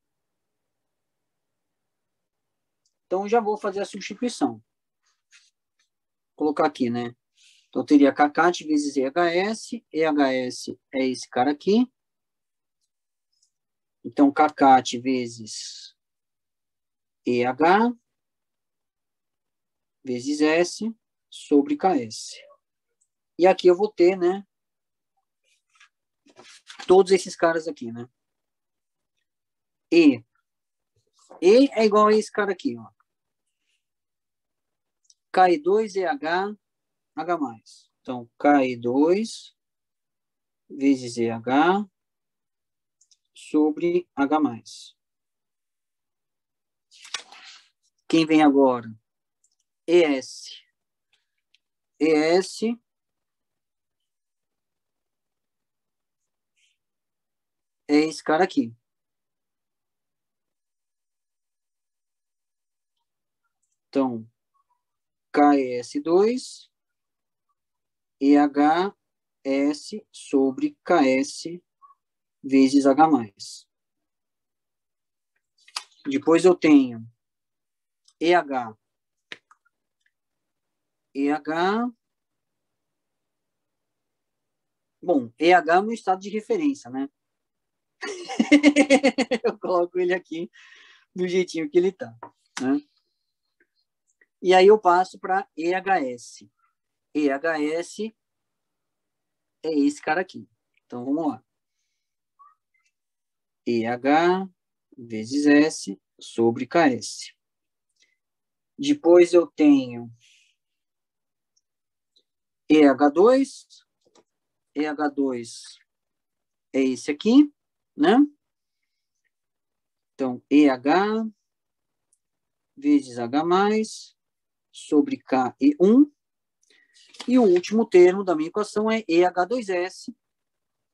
Então, eu já vou fazer a substituição. Vou colocar aqui, né? Então, eu teria KCAT vezes EHS. EHS é esse cara aqui. Então, KCAT vezes EH vezes S sobre KS. E aqui eu vou ter, né, todos esses caras aqui, né? E é igual a esse cara aqui, ó. K2EH, H+. Então, K2 vezes EH sobre H+. Quem vem agora? ES. ES é esse cara aqui. Então, KS2 EHS sobre KS vezes H+. Depois eu tenho EH. Bom, EH é o meu estado de referência, né? Eu coloco ele aqui do jeitinho que ele está, né? E aí eu passo para EHS. EHS é esse cara aqui. Então, vamos lá. EH vezes S sobre KS. Depois eu tenho EH2. EH2 é esse aqui, né? Então, EH vezes H+, sobre KE1. E o último termo da minha equação é EH2S,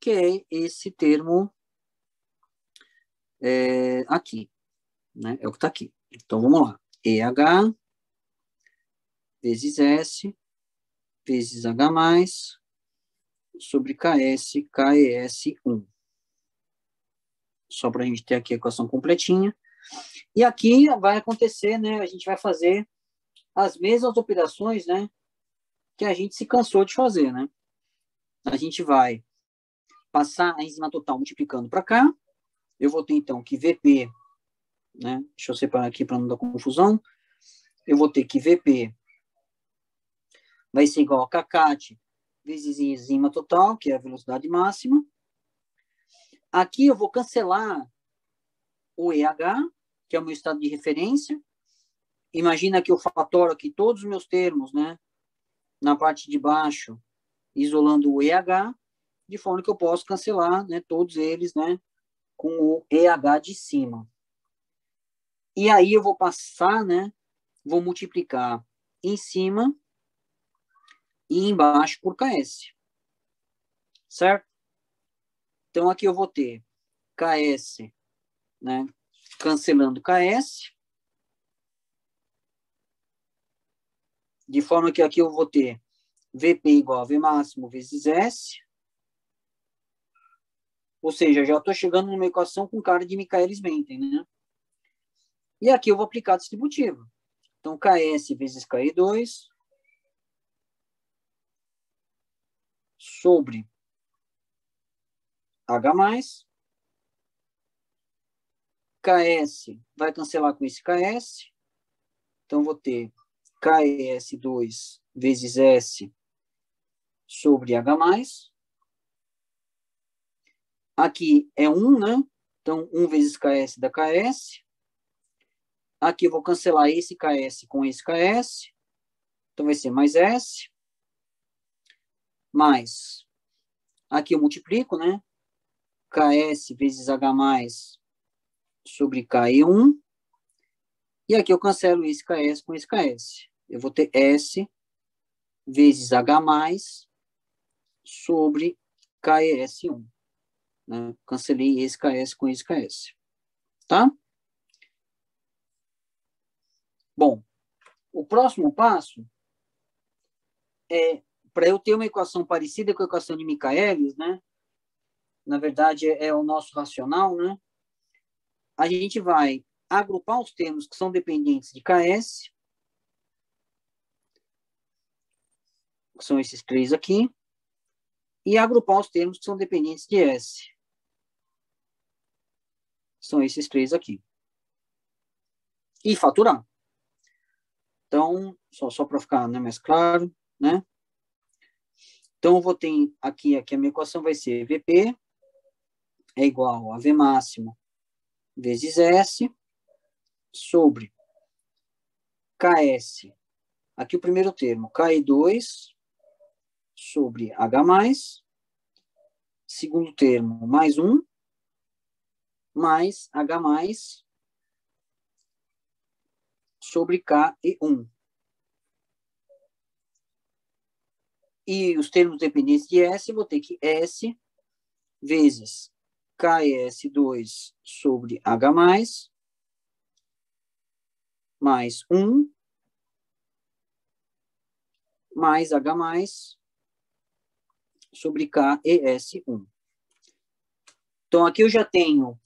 que é esse termo aqui, né? É o que está aqui. Então, vamos lá. EH vezes S vezes H+, sobre KS, KES1. Só para a gente ter aqui a equação completinha. E aqui vai acontecer, né? A gente vai fazer as mesmas operações, né? Que a gente se cansou de fazer, né? A gente vai passar a enzima total multiplicando para cá. Eu vou ter, então, que VP, né? Deixa eu separar aqui para não dar confusão. Eu vou ter que VP vai ser igual a KCAT vezes enzima total, que é a velocidade máxima. Aqui eu vou cancelar o EH, que é o meu estado de referência. Imagina que eu fatoro aqui todos os meus termos, né? Na parte de baixo, isolando o EH, de forma que eu posso cancelar, né, todos eles, né, com o EH de cima. E aí eu vou passar, né, vou multiplicar em cima e embaixo por KS. Certo? Então, aqui eu vou ter KS, né, cancelando KS, de forma que aqui eu vou ter VP igual a V máximo vezes S, Ou seja, já estou chegando numa equação com cara de Michaelis-Menten, né? E aqui eu vou aplicar a distributiva. Então, KS vezes KI2 sobre H+. KS vai cancelar com esse KS. Então, vou ter KS2 vezes S sobre H+. Aqui é 1, né? Então, 1 vezes KS dá KS. Aqui eu vou cancelar esse KS com esse KS. Então, vai ser mais S. Mais. Aqui eu multiplico, né? KS vezes H+ sobre KE1. E aqui eu cancelo esse KS com esse KS. Eu vou ter S vezes H+ sobre KES1. Né? Cancelei esse KS com esse KS. Tá? Bom, o próximo passo é, para eu ter uma equação parecida com a equação de Michaelis, né? Na verdade, é o nosso racional, né? A gente vai agrupar os termos que são dependentes de KS, que são esses três aqui, e agrupar os termos que são dependentes de S. São esses três aqui. E faturar. Então, só para ficar, né, mais claro, né? Então, eu vou ter aqui a minha equação vai ser VP é igual a V máximo vezes S sobre KS. Aqui o primeiro termo, KI2 sobre H+. Segundo termo, mais 1, mais H+, sobre KE1. E os termos dependentes de S, vou ter que S vezes KS2 sobre H+, mais 1, mais H+, sobre KES1. Então, aqui eu já tenho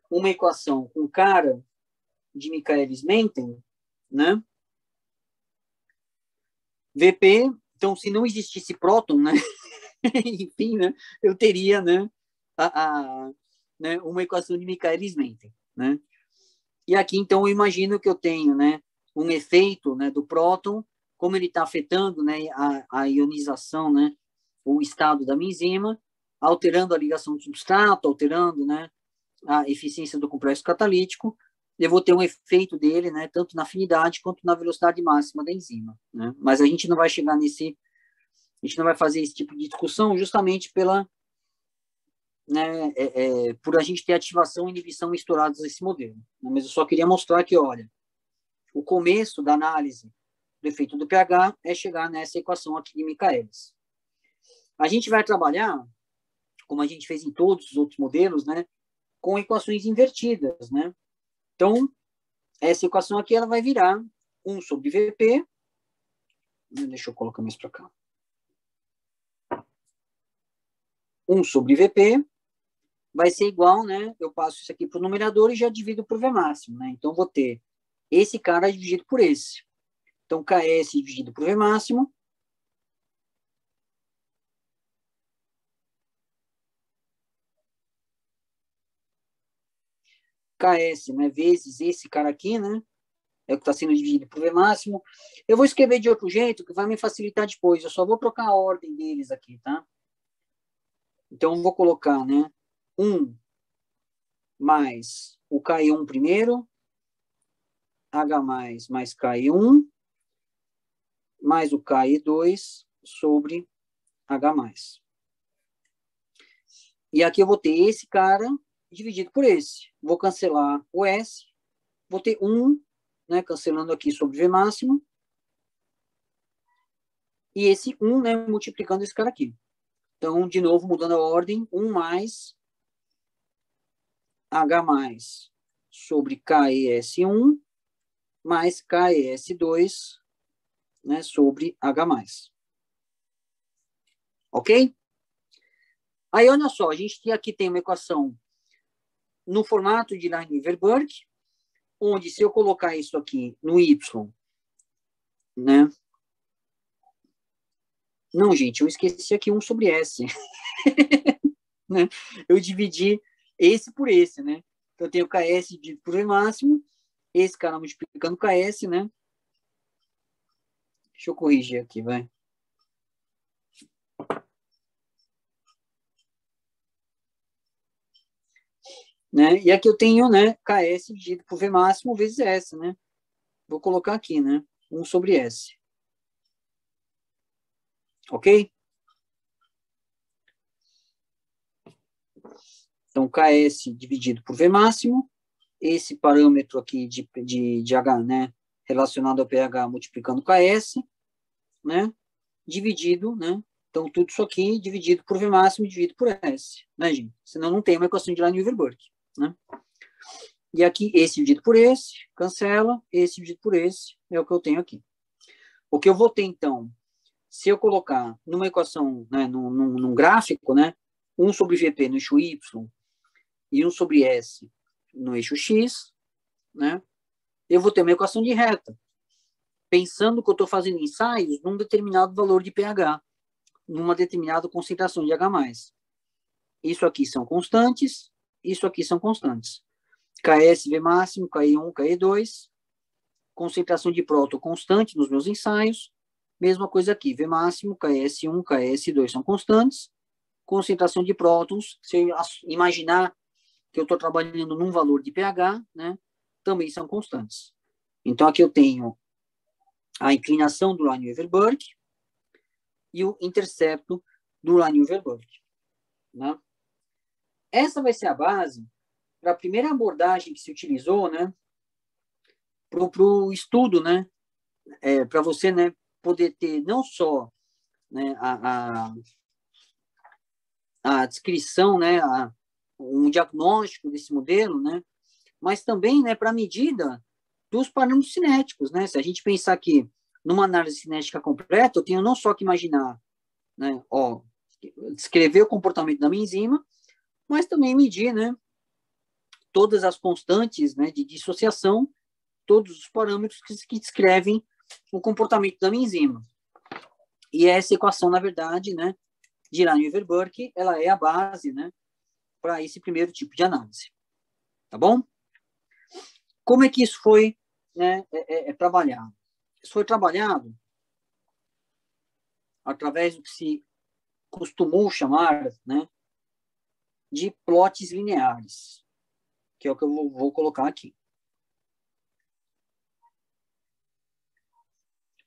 uma equação com cara de Michaelis-Menten, né? VP, então, se não existisse próton, né? Enfim, né? Eu teria, né? Né? Uma equação de Michaelis-Menten, né? E aqui, então, eu imagino que eu tenho, né? Um efeito, né? Do próton, como ele está afetando, né? A ionização, né? O estado da minha enzima, alterando a ligação do substrato, alterando, né? A eficiência do complexo catalítico, eu vou ter um efeito dele, né, tanto na afinidade quanto na velocidade máxima da enzima, né? Mas a gente não vai chegar nesse, a gente não vai fazer esse tipo de discussão justamente pela, né, por a gente ter ativação e inibição misturadas nesse modelo. Né? Mas eu só queria mostrar que, olha, o começo da análise do efeito do pH é chegar nessa equação aqui de Michaelis. A gente vai trabalhar, como a gente fez em todos os outros modelos, né, com equações invertidas, né? Então, essa equação aqui, ela vai virar 1 sobre VP. Deixa eu colocar mais para cá. 1 sobre VP vai ser igual, né? Eu passo isso aqui para o numerador e já divido por V máximo, né? Então, vou ter esse cara dividido por esse. Então, KS dividido por V máximo. KS, né? Vezes esse cara aqui, né? É o que está sendo dividido por V máximo. Eu vou escrever de outro jeito, que vai me facilitar depois. Eu só vou trocar a ordem deles aqui, tá? Então, eu vou colocar, né? 1 mais o KI1 primeiro, H mais KI1, mais o KI2 sobre H+. E aqui eu vou ter esse cara dividido por esse. Vou cancelar o S, vou ter 1, né, cancelando aqui sobre V máximo, e esse 1, né, multiplicando esse cara aqui. Então, de novo, mudando a ordem, 1 mais H+ sobre KES1 mais KES2, né, sobre H+. Ok? Aí, olha só, a gente aqui tem uma equação no formato de Lineweaver-Burke, onde se eu colocar isso aqui no y, né? Não, gente, eu esqueci aqui 1 sobre s. Né? Eu dividi esse por esse, né? Então, eu tenho KS dividido por V máximo, esse cara multiplicando KS, né? Deixa eu corrigir aqui, vai. Né? E aqui eu tenho, né, KS dividido por V máximo vezes S, né? Vou colocar aqui, né? 1 sobre S. Ok? Então, KS dividido por V máximo, esse parâmetro aqui de H, né, relacionado ao pH multiplicando KS, né, dividido, né, então tudo isso aqui dividido por V máximo dividido por S, né, gente? Senão não tem uma equação de Lineweaver-Burke, né? E aqui, esse dividido por esse, cancela, esse dividido por esse, é o que eu tenho aqui. O que eu vou ter, então, se eu colocar numa equação, né, num gráfico, né, 1 sobre VP no eixo Y e 1 sobre S no eixo X, né, eu vou ter uma equação de reta, pensando que eu estou fazendo ensaios num determinado valor de pH, numa determinada concentração de H+. Isso aqui são constantes, isso aqui são constantes. KS, V máximo, KI1, KI2, concentração de próton constante nos meus ensaios, mesma coisa aqui, V máximo, KS1, KS2 são constantes, concentração de prótons, se eu imaginar que eu estou trabalhando num valor de pH, né, também são constantes. Então, aqui eu tenho a inclinação do Lineweaver-Burke e o intercepto do Lineweaver-Burke, né? Essa vai ser a base para a primeira abordagem que se utilizou, né, para o estudo, né, para você, né, poder ter não só, né, a descrição, né, um diagnóstico desse modelo, né, mas também, né, para a medida dos parâmetros cinéticos, né? Se a gente pensar que numa análise cinética completa, eu tenho não só que imaginar, né, descrever o comportamento da minha enzima, mas também medir, né, todas as constantes, né, de dissociação, todos os parâmetros que descrevem o comportamento da minha enzima. E essa equação, na verdade, né, de Lineweaver-Burke, ela é a base, né, para esse primeiro tipo de análise. Tá bom? Como é que isso foi, né, trabalhado? Isso foi trabalhado através do que se costumou chamar, né, de plots lineares, que é o que eu vou colocar aqui.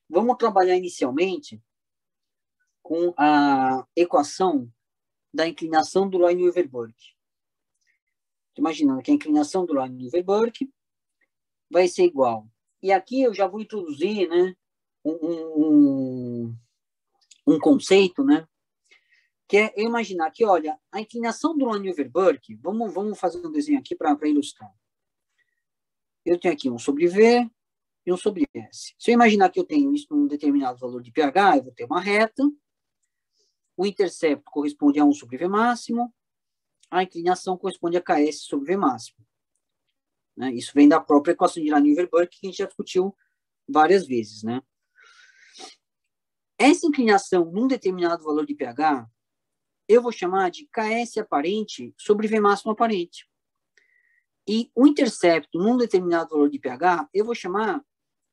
Vamos trabalhar inicialmente com a equação da inclinação do Lineweaver-Burke. Imaginando que a inclinação do Lineweaver-Burke vai ser igual. E aqui eu já vou introduzir, né, um conceito, né, que é eu imaginar que, olha, a inclinação do Lineweaver-Burke, vamos fazer um desenho aqui para ilustrar. Eu tenho aqui 1 sobre V e 1 sobre S. Se eu imaginar que eu tenho isso num determinado valor de pH, eu vou ter uma reta, o intercepto corresponde a 1 sobre V máximo, a inclinação corresponde a KS sobre V máximo. Né? Isso vem da própria equação de Lineweaver-Burke que a gente já discutiu várias vezes, né? Essa inclinação num determinado valor de pH, eu vou chamar de KS aparente sobre V máximo aparente. E o intercepto num determinado valor de pH, eu vou chamar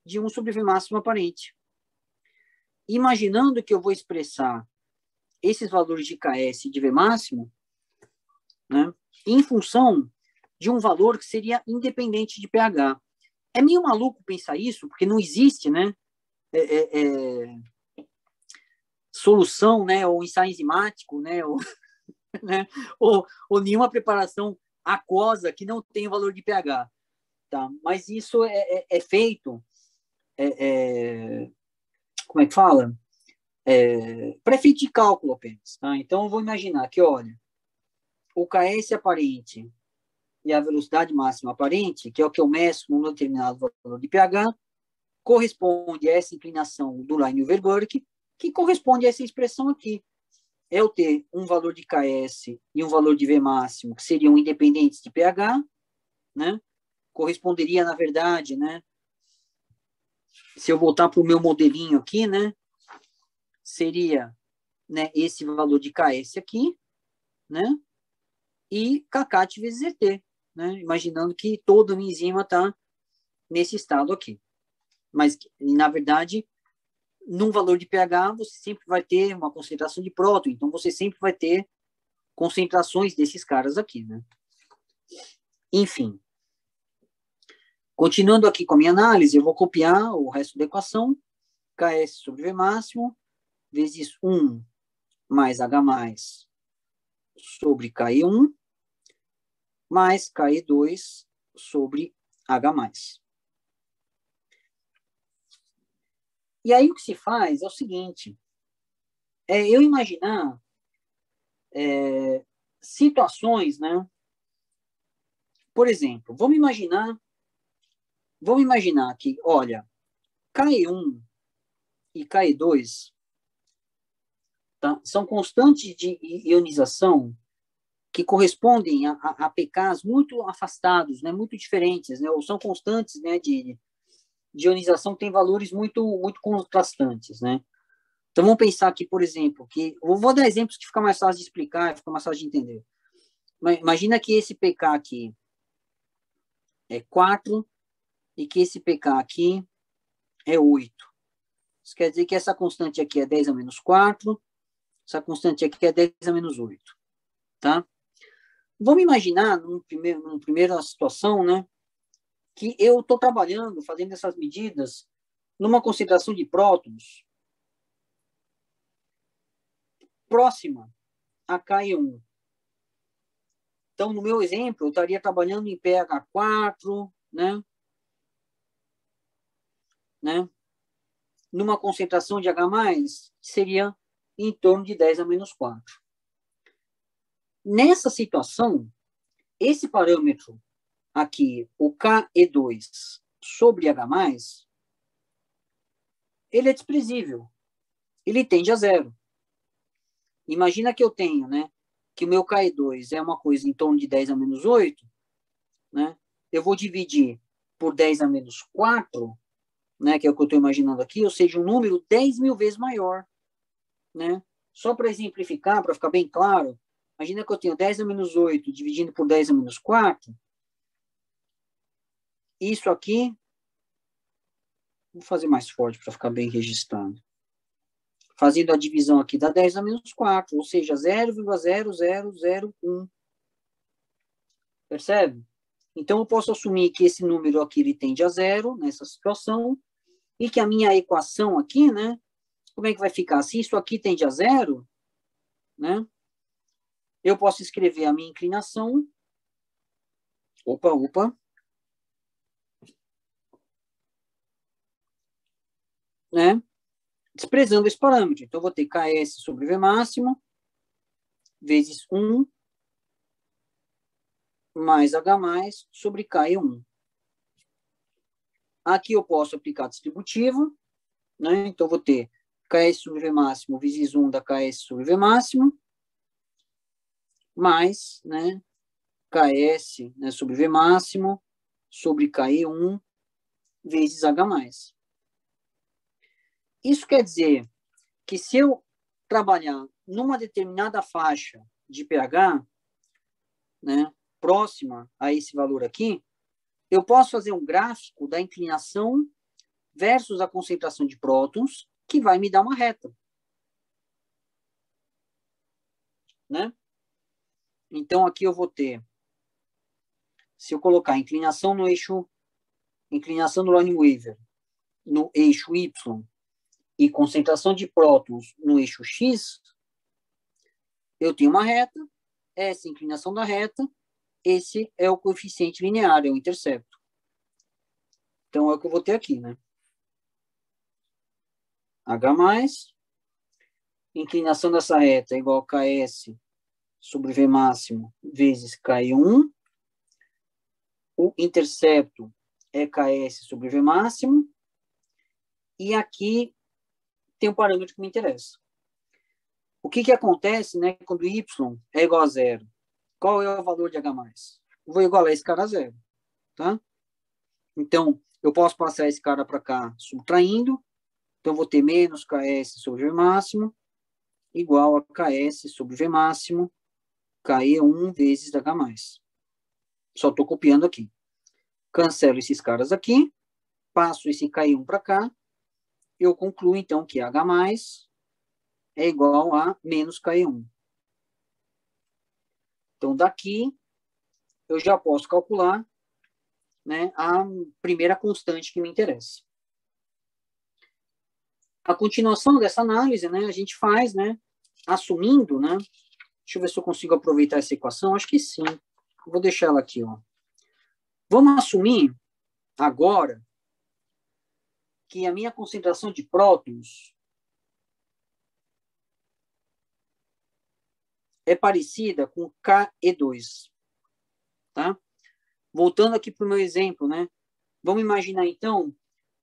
de 1 sobre V máximo aparente. Imaginando que eu vou expressar esses valores de KS e de V máximo, né, em função de um valor que seria independente de pH. É meio maluco pensar isso, porque não existe, né, solução, né, ou ensaio enzimático, né, né, ou nenhuma preparação aquosa que não tenha valor de pH. Tá? Mas isso é feito, como é que fala? Para efeito de cálculo apenas. Tá? Então, eu vou imaginar que, olha, o KS aparente e a velocidade máxima aparente, que é o que eu meço num determinado valor de pH, corresponde a essa inclinação do Lineweaver-Burke, que corresponde a essa expressão aqui, é eu ter um valor de KS e um valor de V máximo, que seriam independentes de pH, né? Corresponderia, na verdade, né? Se eu voltar para o meu modelinho aqui, né? Seria, né, esse valor de KS aqui, né? E kcat vezes ET, né? Imaginando que toda a minha enzima está nesse estado aqui. Mas, na verdade, num valor de pH, você sempre vai ter uma concentração de próton, então você sempre vai ter concentrações desses caras aqui, né? Enfim. Continuando aqui com a minha análise, eu vou copiar o resto da equação, Ks sobre V máximo, vezes 1 mais H mais sobre Ki1, mais Ki2 sobre H mais. E aí o que se faz é o seguinte, eu imaginar situações, né? Por exemplo, vamos imaginar que, olha, Ki1 e Ki2 tá, são constantes de ionização que correspondem a pKs muito afastados, né, muito diferentes, né, ou são constantes, né, de ionização que têm valores muito contrastantes, né. Então, vamos pensar aqui, por exemplo, que eu vou dar exemplos que fica mais fácil de explicar, fica mais fácil de entender. Imagina que esse pK aqui é 4 e que esse pK aqui é 8. Isso quer dizer que essa constante aqui é 10 a menos 4, essa constante aqui é 10 a menos 8, tá? Vamos imaginar, numa primeira situação, né, que eu estou trabalhando, fazendo essas medidas, numa concentração de prótons próxima a Ki1. Então, no meu exemplo, eu estaria trabalhando em pH 4, né, numa concentração de H+, seria em torno de 10 a menos 4. Nessa situação, esse parâmetro aqui, o Ke2 sobre H+, ele é desprezível. Ele tende a zero. Imagina que eu tenho, né, que o meu Ki2 é uma coisa em torno de 10 a menos 8, né, eu vou dividir por 10 a menos 4, né, que é o que eu estou imaginando aqui, ou seja, um número 10 mil vezes maior, né. Só para exemplificar, para ficar bem claro, imagina que eu tenho 10 a menos 8 dividindo por 10 a menos 4, isso aqui, vou fazer mais forte para ficar bem registrado. Fazendo a divisão aqui dá 10 a menos 4, ou seja, 0,0001. Percebe? Então, eu posso assumir que esse número aqui ele tende a zero nessa situação e que a minha equação aqui, né, como é que vai ficar? Se isso aqui tende a zero, né, eu posso escrever a minha inclinação. Né, desprezando esse parâmetro. Então, eu vou ter Ks sobre V máximo vezes 1 mais H mais sobre Ki1. Aqui eu posso aplicar distributivo, né? Então, eu vou ter Ks sobre V máximo vezes 1 da Ks sobre V máximo, mais, né, Ks, né, sobre V máximo sobre Ki1 vezes H+. Isso quer dizer que se eu trabalhar numa determinada faixa de pH, né, próxima a esse valor aqui, eu posso fazer um gráfico da inclinação versus a concentração de prótons, que vai me dar uma reta. Né? Então, aqui eu vou ter, se eu colocar inclinação no eixo, inclinação do Lineweaver no eixo Y e concentração de prótons no eixo X, eu tenho uma reta, essa é a inclinação da reta, esse é o coeficiente linear, é o intercepto. Então, é o que eu vou ter aqui, né? H+, inclinação dessa reta é igual a Ks sobre V máximo vezes Ki1. O intercepto é Ks sobre V máximo. E aqui tem um parâmetro que me interessa. O que acontece, né, quando y é igual a zero? Qual é o valor de H+? Eu vou igualar esse cara a zero, tá? Então, eu posso passar esse cara para cá subtraindo. Então, vou ter menos KS sobre V máximo igual a KS sobre V máximo, KE1 vezes H+. Só estou copiando aqui. Cancelo esses caras aqui, passo esse KE1 para cá, eu concluo, então, que H+ é igual a menos KE1. Então, daqui, eu já posso calcular, né, a primeira constante que me interessa. A continuação dessa análise, né, a gente faz, né, assumindo, né, deixa eu ver se eu consigo aproveitar essa equação, acho que sim. Vou deixar ela aqui, ó. Vamos assumir agora que a minha concentração de prótons é parecida com KE2, tá? Voltando aqui para o meu exemplo, né? Vamos imaginar, então,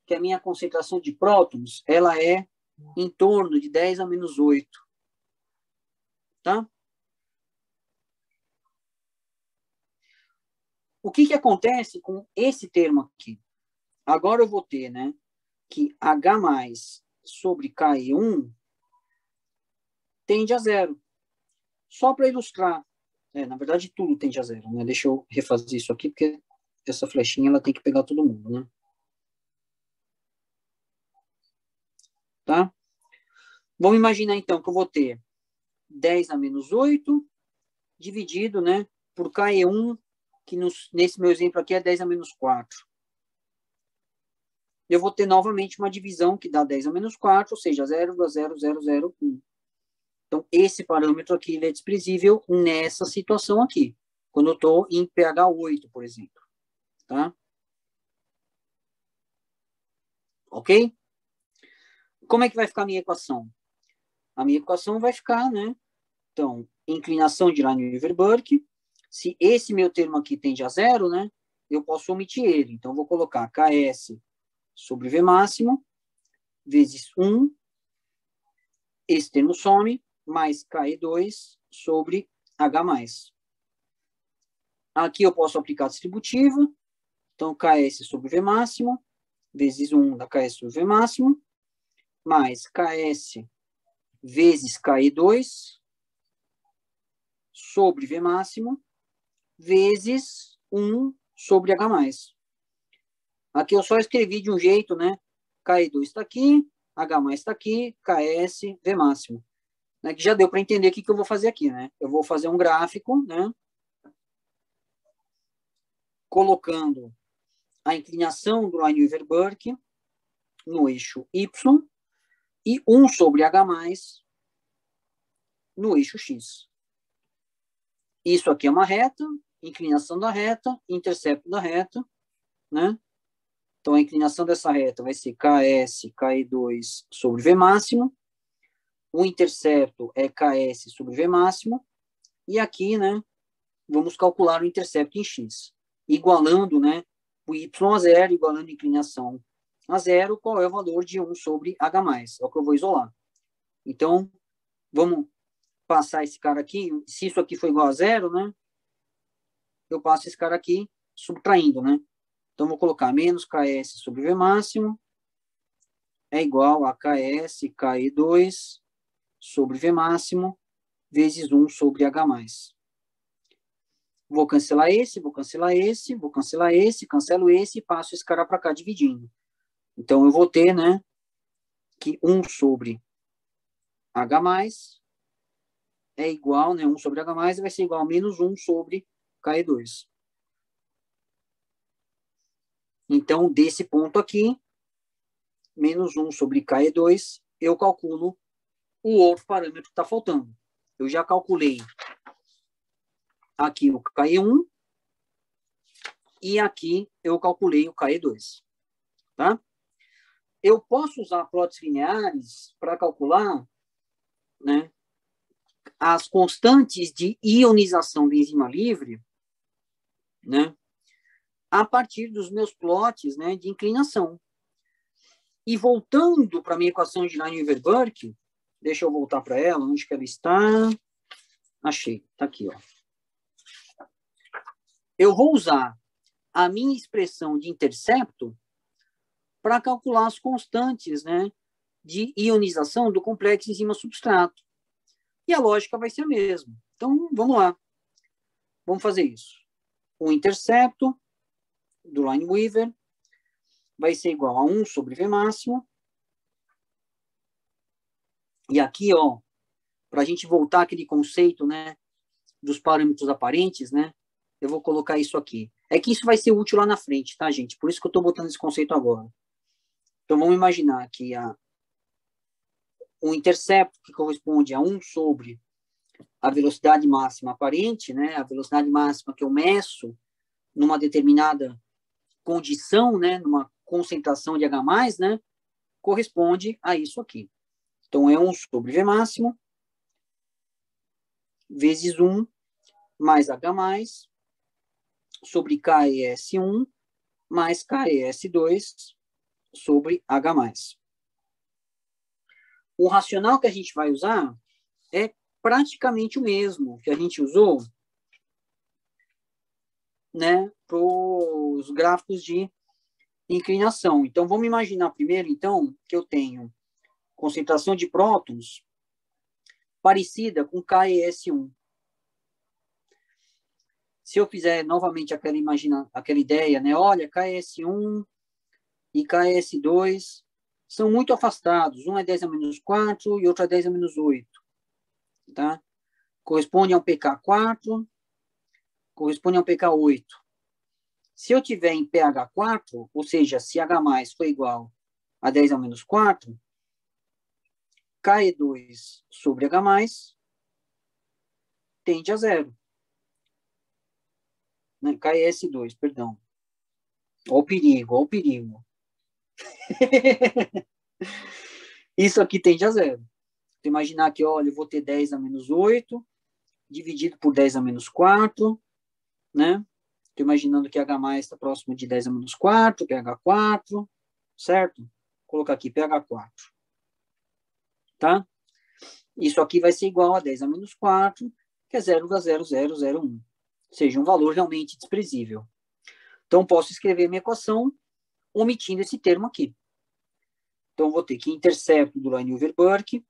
que a minha concentração de prótons, ela é em torno de 10 a menos 8, tá? O que acontece com esse termo aqui? Agora eu vou ter, né, que H+ sobre KE1 tende a zero. Só para ilustrar. Na verdade, tudo tende a zero, né? Deixa eu refazer isso aqui, porque essa flechinha ela tem que pegar todo mundo, né? Tá? Vamos imaginar, então, que eu vou ter 10 a menos 8 dividido, né, por KE1, que nesse meu exemplo aqui é 10 a menos 4. Eu vou ter novamente uma divisão que dá 10 a menos 4, ou seja, 0,0001. Então, esse parâmetro aqui ele é desprezível nessa situação aqui, quando eu estou em pH 8, por exemplo. Tá? Ok? Como é que vai ficar a minha equação? A minha equação vai ficar, né? Então, inclinação de Lanier-Burke. Se esse meu termo aqui tende a zero, né? Eu posso omitir ele. Então, vou colocar KS sobre V máximo vezes 1. Esse termo some, mais KE2 sobre H+. Aqui eu posso aplicar a distributiva. Então, KS sobre V máximo vezes 1 da KS sobre V máximo, mais KS vezes KE2 sobre V máximo, vezes 1 sobre H+. Aqui eu só escrevi de um jeito, né? KE2 está aqui, H+ está aqui, KS, V máximo. Né? Que já deu para entender o que eu vou fazer aqui, né? Eu vou fazer um gráfico, né? Colocando a inclinação do Lanier-Burke no eixo Y e 1 sobre H+ no eixo X. Isso aqui é uma reta, inclinação da reta, intercepto da reta, né? Então, a inclinação dessa reta vai ser KS, KE2 sobre V máximo. O intercepto é KS sobre V máximo. E aqui, né, vamos calcular o intercepto em X. Igualando, né, o Y a zero, igualando a inclinação a zero, qual é o valor de 1 sobre H+. É o que eu vou isolar. Então, vamos passar esse cara aqui. Se isso aqui for igual a zero, né, eu passo esse cara aqui subtraindo, né? Então, vou colocar menos KS sobre V máximo é igual a KS, KE2 sobre V máximo vezes 1 sobre H+. Vou cancelar esse, vou cancelar esse, vou cancelar esse, cancelo esse e passo esse cara para cá dividindo. Então, eu vou ter, né, que 1 sobre H+ é igual, né, 1 sobre H+ vai ser igual a menos 1 sobre KE2. Então, desse ponto aqui, menos 1 sobre KE2, eu calculo o outro parâmetro que está faltando. Eu já calculei aqui o KE1 e aqui eu calculei o KE2. Tá? Eu posso usar plots lineares para calcular, né, as constantes de ionização de enzima livre, né, a partir dos meus plots, né, de inclinação. E voltando para a minha equação de Lanier-Burke, Deixa eu voltar para ela. Onde que ela está? Achei. Está aqui, ó. Eu vou usar a minha expressão de intercepto para calcular as constantes, né, de ionização do complexo enzima-substrato. E a lógica vai ser a mesma. Então, vamos lá. Vamos fazer isso. O intercepto do Lineweaver vai ser igual a 1 sobre V máximo. E aqui, ó, para a gente voltar àquele conceito, né, dos parâmetros aparentes, né, eu vou colocar isso aqui. É que isso vai ser útil lá na frente, tá, gente? Por isso que eu estou botando esse conceito agora. Então, vamos imaginar que o intercepto, que corresponde a 1 sobre a velocidade máxima aparente, né, a velocidade máxima que eu meço numa determinada condição, né, numa concentração de H+, né, corresponde a isso aqui. Então, é 1 sobre V máximo vezes 1 mais H+, sobre KES1 mais KES2 sobre H+. O racional que a gente vai usar é praticamente o mesmo que a gente usou, né, para os gráficos de inclinação. Então, vamos imaginar primeiro, então, que eu tenho concentração de prótons parecida com KES1. Se eu fizer novamente aquela ideia, né, olha, KES1 e KES2 são muito afastados. Um é 10 a menos 4 e outro é 10 a menos 8. Tá? Corresponde a um pK4, corresponde a um pK8. Se eu tiver em pH4, ou seja, se H+ for igual a 10 a menos 4, KE2 sobre H+ tende a 0. Né? KES2, perdão. Olha o perigo, olha o perigo. Isso aqui tende a 0. Então, imaginar que, olha, eu vou ter 10 a menos 8, dividido por 10 a menos 4, né? Estou imaginando que H+ está próximo de 10 a menos 4, pH4, certo? Vou colocar aqui pH4. Tá? Isso aqui vai ser igual a 10 a menos 4, que é 0,0001. Ou seja, um valor realmente desprezível. Então, posso escrever minha equação omitindo esse termo aqui. Então, vou ter que intercepto do Lineweaver-Burke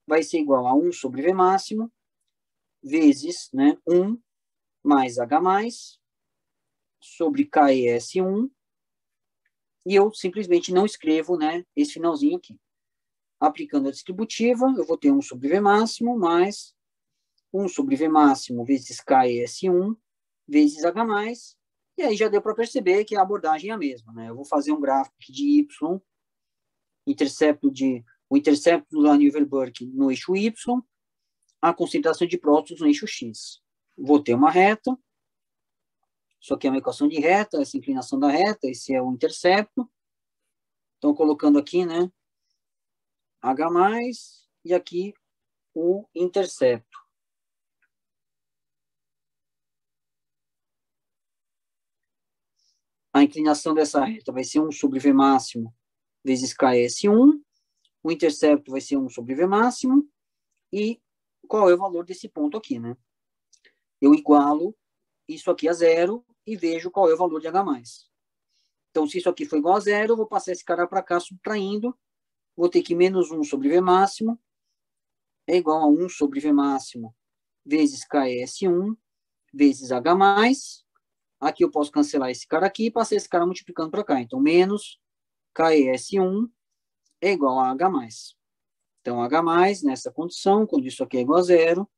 vai ser igual a 1 sobre V máximo vezes, né, 1 mais H+ sobre KES1, e eu simplesmente não escrevo, né, esse finalzinho aqui. Aplicando a distributiva, eu vou ter 1 sobre V máximo mais 1 sobre V máximo vezes KES1 vezes H+, e aí já deu para perceber que a abordagem é a mesma, né? Eu vou fazer um gráfico aqui de Y, o intercepto do Lineweaver-Burke no eixo Y, a concentração de prótons no eixo X. Vou ter uma reta, isso aqui é uma equação de reta, essa inclinação da reta, esse é o intercepto. Então, colocando aqui, né, H+, e aqui o intercepto. A inclinação dessa reta vai ser 1 sobre V máximo vezes KS1, o intercepto vai ser 1 sobre V máximo, e qual é o valor desse ponto aqui, né? Eu igualo isso aqui a 0 e vejo qual é o valor de H+. Então, se isso aqui for igual a 0, eu vou passar esse cara para cá subtraindo, vou ter que menos 1 sobre V máximo é igual a 1 sobre V máximo vezes KS1 vezes H+. Aqui eu posso cancelar esse cara aqui e passar esse cara multiplicando para cá. Então, menos KS1 é igual a H+. Então, H+, nessa condição, quando isso aqui é igual a 0,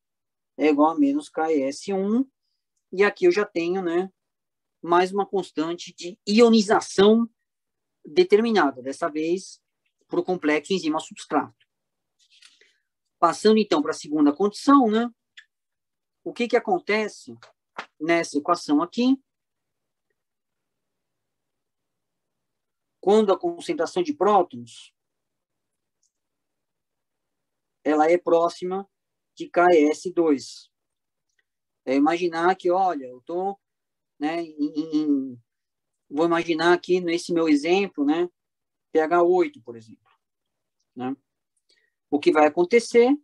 é igual a menos KS1. E aqui eu já tenho, né, mais uma constante de ionização determinada, dessa vez para o complexo enzima-substrato. Passando, então, para a segunda condição, né, o que acontece nessa equação aqui? Quando a concentração de prótons ela é próxima de KS2. É imaginar que, olha, eu estou, né, vou imaginar aqui nesse meu exemplo, né, pH8, por exemplo. Né? o que vai acontecer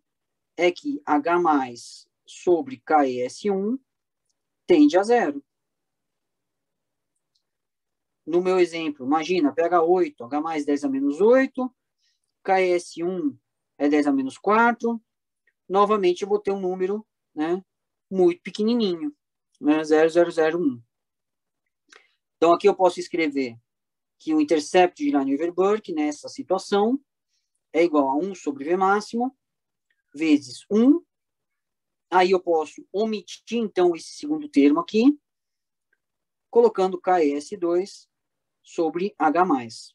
é que H mais sobre KS1 tende a zero. No meu exemplo, imagina, pega 8, H mais 10 a menos 8, KS1 é 10 a menos 4, novamente eu vou ter um número, né, muito pequenininho, né, 0,001. Então, aqui eu posso escrever que o intercepto de Liouville-Burke nessa situação é igual a 1 sobre V máximo vezes 1. Aí eu posso omitir, então, esse segundo termo aqui, colocando KS2 sobre H+.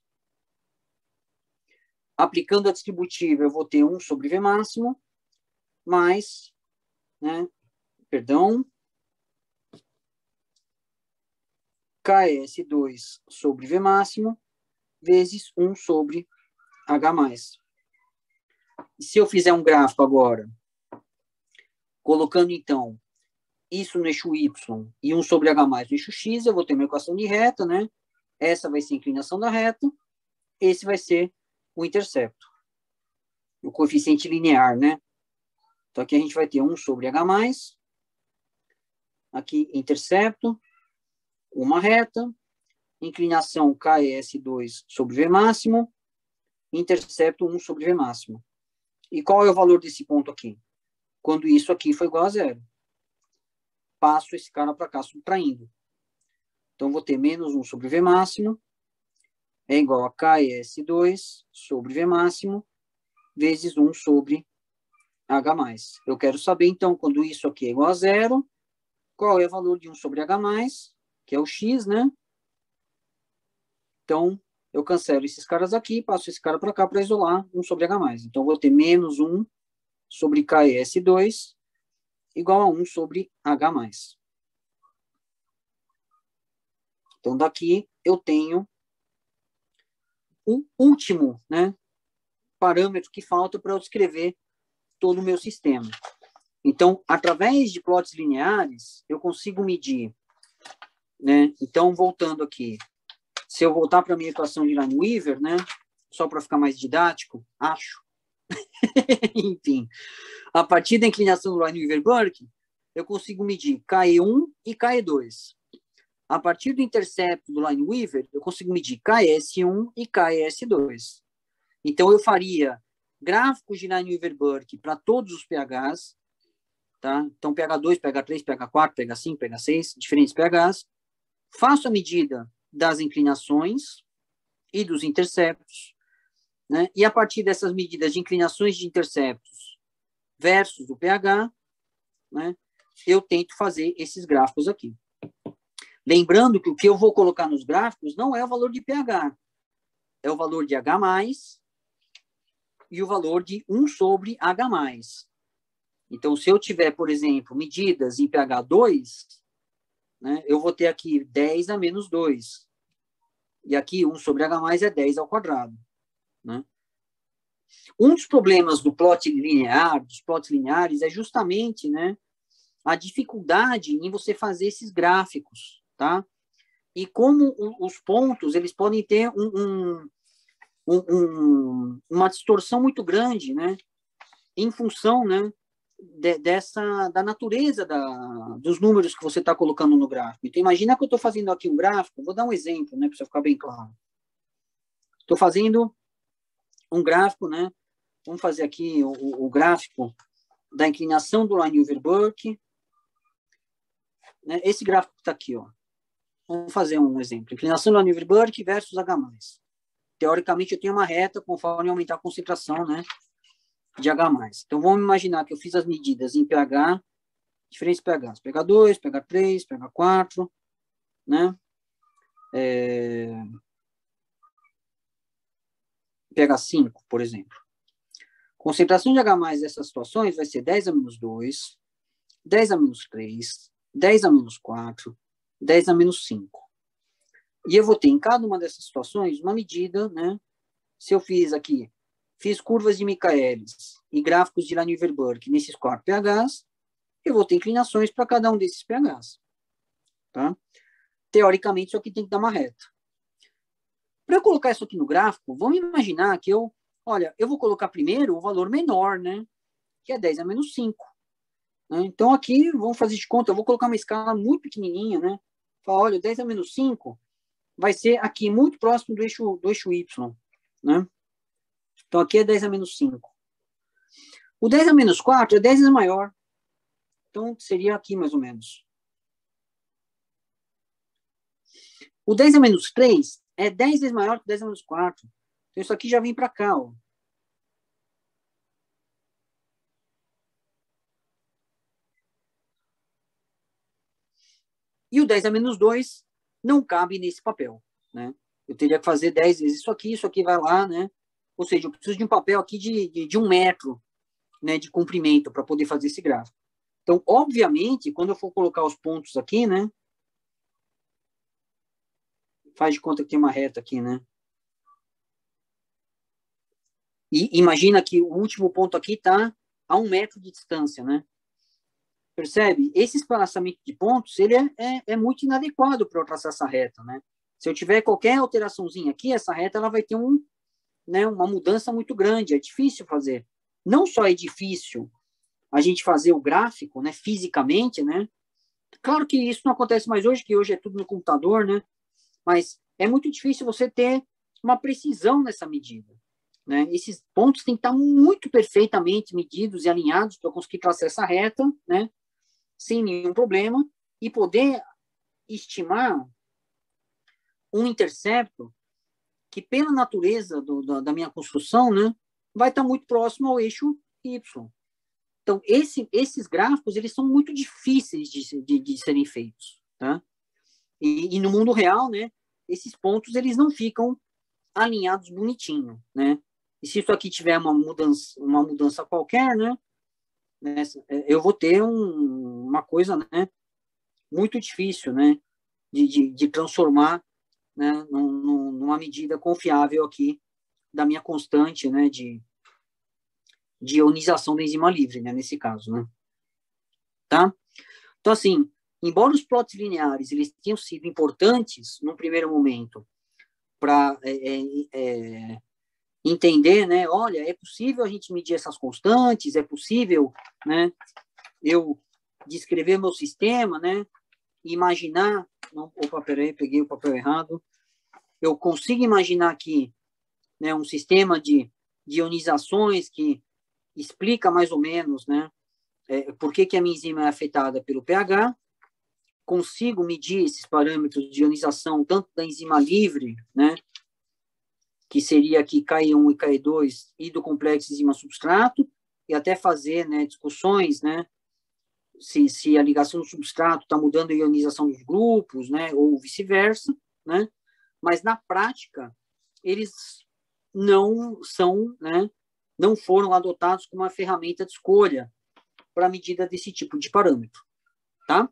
Aplicando a distributiva, eu vou ter 1 sobre V máximo, mais, né, perdão, KS2 sobre V máximo, vezes 1 sobre H+. E se eu fizer um gráfico agora, colocando, então, isso no eixo Y e 1 sobre H+, no eixo X, eu vou ter uma equação de reta, né? Essa vai ser a inclinação da reta, esse vai ser o intercepto, o coeficiente linear, né? Então, aqui a gente vai ter 1 sobre H+, aqui intercepto, uma reta, inclinação KS2 sobre V máximo, intercepto 1 sobre V máximo. E qual é o valor desse ponto aqui? Quando isso aqui for igual a zero. Passo esse cara para cá subtraindo. Então, vou ter menos 1 sobre V máximo é igual a KS2 sobre V máximo vezes 1 sobre H+. Eu quero saber, então, quando isso aqui é igual a zero, qual é o valor de 1 sobre H+, que é o X, né? Então, eu cancelo esses caras aqui, passo esse cara para cá para isolar 1 sobre H+. Então, vou ter menos 1 sobre KS2 igual a 1 sobre H+. Então, daqui eu tenho o último, né, parâmetro que falta para eu descrever todo o meu sistema. Então, através de plots lineares, eu consigo medir, né? Então, voltando aqui, se eu voltar para a minha equação de Lineweaver, né, só para ficar mais didático, acho. Enfim, a partir da inclinação do Lineweaver-Burke, eu consigo medir KE1 e KE2. A partir do intercepto do Lineweaver, eu consigo medir KS1 e KS2. Então, eu faria gráficos de Lineweaver-Burke para todos os pHs, tá? Então, pH2, pH3, pH4, pH5, pH6, diferentes pHs. Faço a medida das inclinações e dos interceptos, né? E a partir dessas medidas de inclinações de interceptos versus o pH, né, eu tento fazer esses gráficos aqui. Lembrando que o que eu vou colocar nos gráficos não é o valor de pH, é o valor de H+, e o valor de 1 sobre H+. Então, se eu tiver, por exemplo, medidas em pH 2, né, eu vou ter aqui 10 a menos 2. E aqui 1 sobre H+ é 10 ao quadrado. Né? Um dos problemas do plot linear, dos plots lineares, é justamente, né, a dificuldade em você fazer esses gráficos, tá? E como os pontos, eles podem ter uma distorção muito grande, né, em função, né, da natureza dos números que você está colocando no gráfico. Então, imagina que eu estou fazendo aqui um gráfico, vou dar um exemplo, né, para ficar bem claro. Estou fazendo um gráfico, né, vamos fazer aqui o gráfico da inclinação do Lineweaver-Burke. Né, esse gráfico que está aqui, ó. Vamos fazer um exemplo. Inclinação do Lineweaver-Burke versus H+. Teoricamente, eu tenho uma reta conforme aumentar a concentração, né, de H+. Então, vamos imaginar que eu fiz as medidas em pH, diferentes pHs, pH 2, pH 3, pH 4, né? pH 5, por exemplo. Concentração de H+ nessas situações vai ser 10 a menos 2, 10 a menos 3, 10 a menos 4, 10 a menos 5. E eu vou ter em cada uma dessas situações uma medida, né? Se eu fiz aqui, fiz curvas de Michaelis e gráficos de Lineweaver-Burke nesses 4 pHs, eu vou ter inclinações para cada um desses pHs. Tá? Teoricamente, isso aqui tem que dar uma reta. Para eu colocar isso aqui no gráfico, vamos imaginar que eu olha, eu vou colocar primeiro o valor menor, né? Que é 10 a menos 5. Né? Então, aqui, vamos fazer de conta, eu vou colocar uma escala muito pequenininha, né? Falar, olha, 10 a menos 5 vai ser aqui muito próximo do eixo Y, né? Então, aqui é 10 a menos 5. O 10 a menos 4 é 10 vezes maior. Então, seria aqui, mais ou menos. O 10 a menos 3 é 10 vezes maior que o 10 a menos 4. Então, isso aqui já vem para cá, ó. E o 10 a menos 2 não cabe nesse papel, né? Eu teria que fazer 10 vezes isso aqui vai lá, né? Ou seja, eu preciso de um papel aqui de 1 metro, né, de comprimento para poder fazer esse gráfico. Então, obviamente, quando eu for colocar os pontos aqui, né? Faz de conta que tem uma reta aqui, né? E imagina que o último ponto aqui está a 1 metro de distância, né? Percebe? Esse espaçamento de pontos, ele é muito inadequado para eu traçar essa reta, né? Se eu tiver qualquer alteraçãozinha aqui, essa reta ela vai ter né, uma mudança muito grande, é difícil fazer. Não só é difícil a gente fazer o gráfico, né, fisicamente, né? Claro que isso não acontece mais hoje, que hoje é tudo no computador, né? Mas é muito difícil você ter uma precisão nessa medida, né? Esses pontos têm que estar muito perfeitamente medidos e alinhados para conseguir traçar essa reta, né? Sem nenhum problema, e poder estimar um intercepto que, pela natureza da minha construção, né, vai estar muito próximo ao eixo Y. Então, esses gráficos, eles são muito difíceis de serem feitos, tá? E no mundo real, né, esses pontos, eles não ficam alinhados bonitinho, né? E se isso aqui tiver uma mudança qualquer, né, eu vou ter uma coisa, né, muito difícil, né, de transformar, né, numa medida confiável aqui da minha constante, né, de ionização da enzima livre, né, nesse caso, né, tá? Então, assim, embora os plots lineares eles tenham sido importantes num primeiro momento para entender, né, olha, é possível a gente medir essas constantes, é possível, né, eu descrever meu sistema, né, imaginar, não, opa, peraí, peguei o papel errado, eu consigo imaginar aqui, né, um sistema de ionizações que explica mais ou menos, né, por que a minha enzima é afetada pelo pH, consigo medir esses parâmetros de ionização, tanto da enzima livre, né, que seria aqui Ki1 e Ki2, e do complexo enzima-substrato, e até fazer, né, discussões, né, se a ligação do substrato está mudando a ionização dos grupos, né, ou vice-versa, né, mas na prática, eles não são, né, não foram adotados como uma ferramenta de escolha para a medida desse tipo de parâmetro, tá?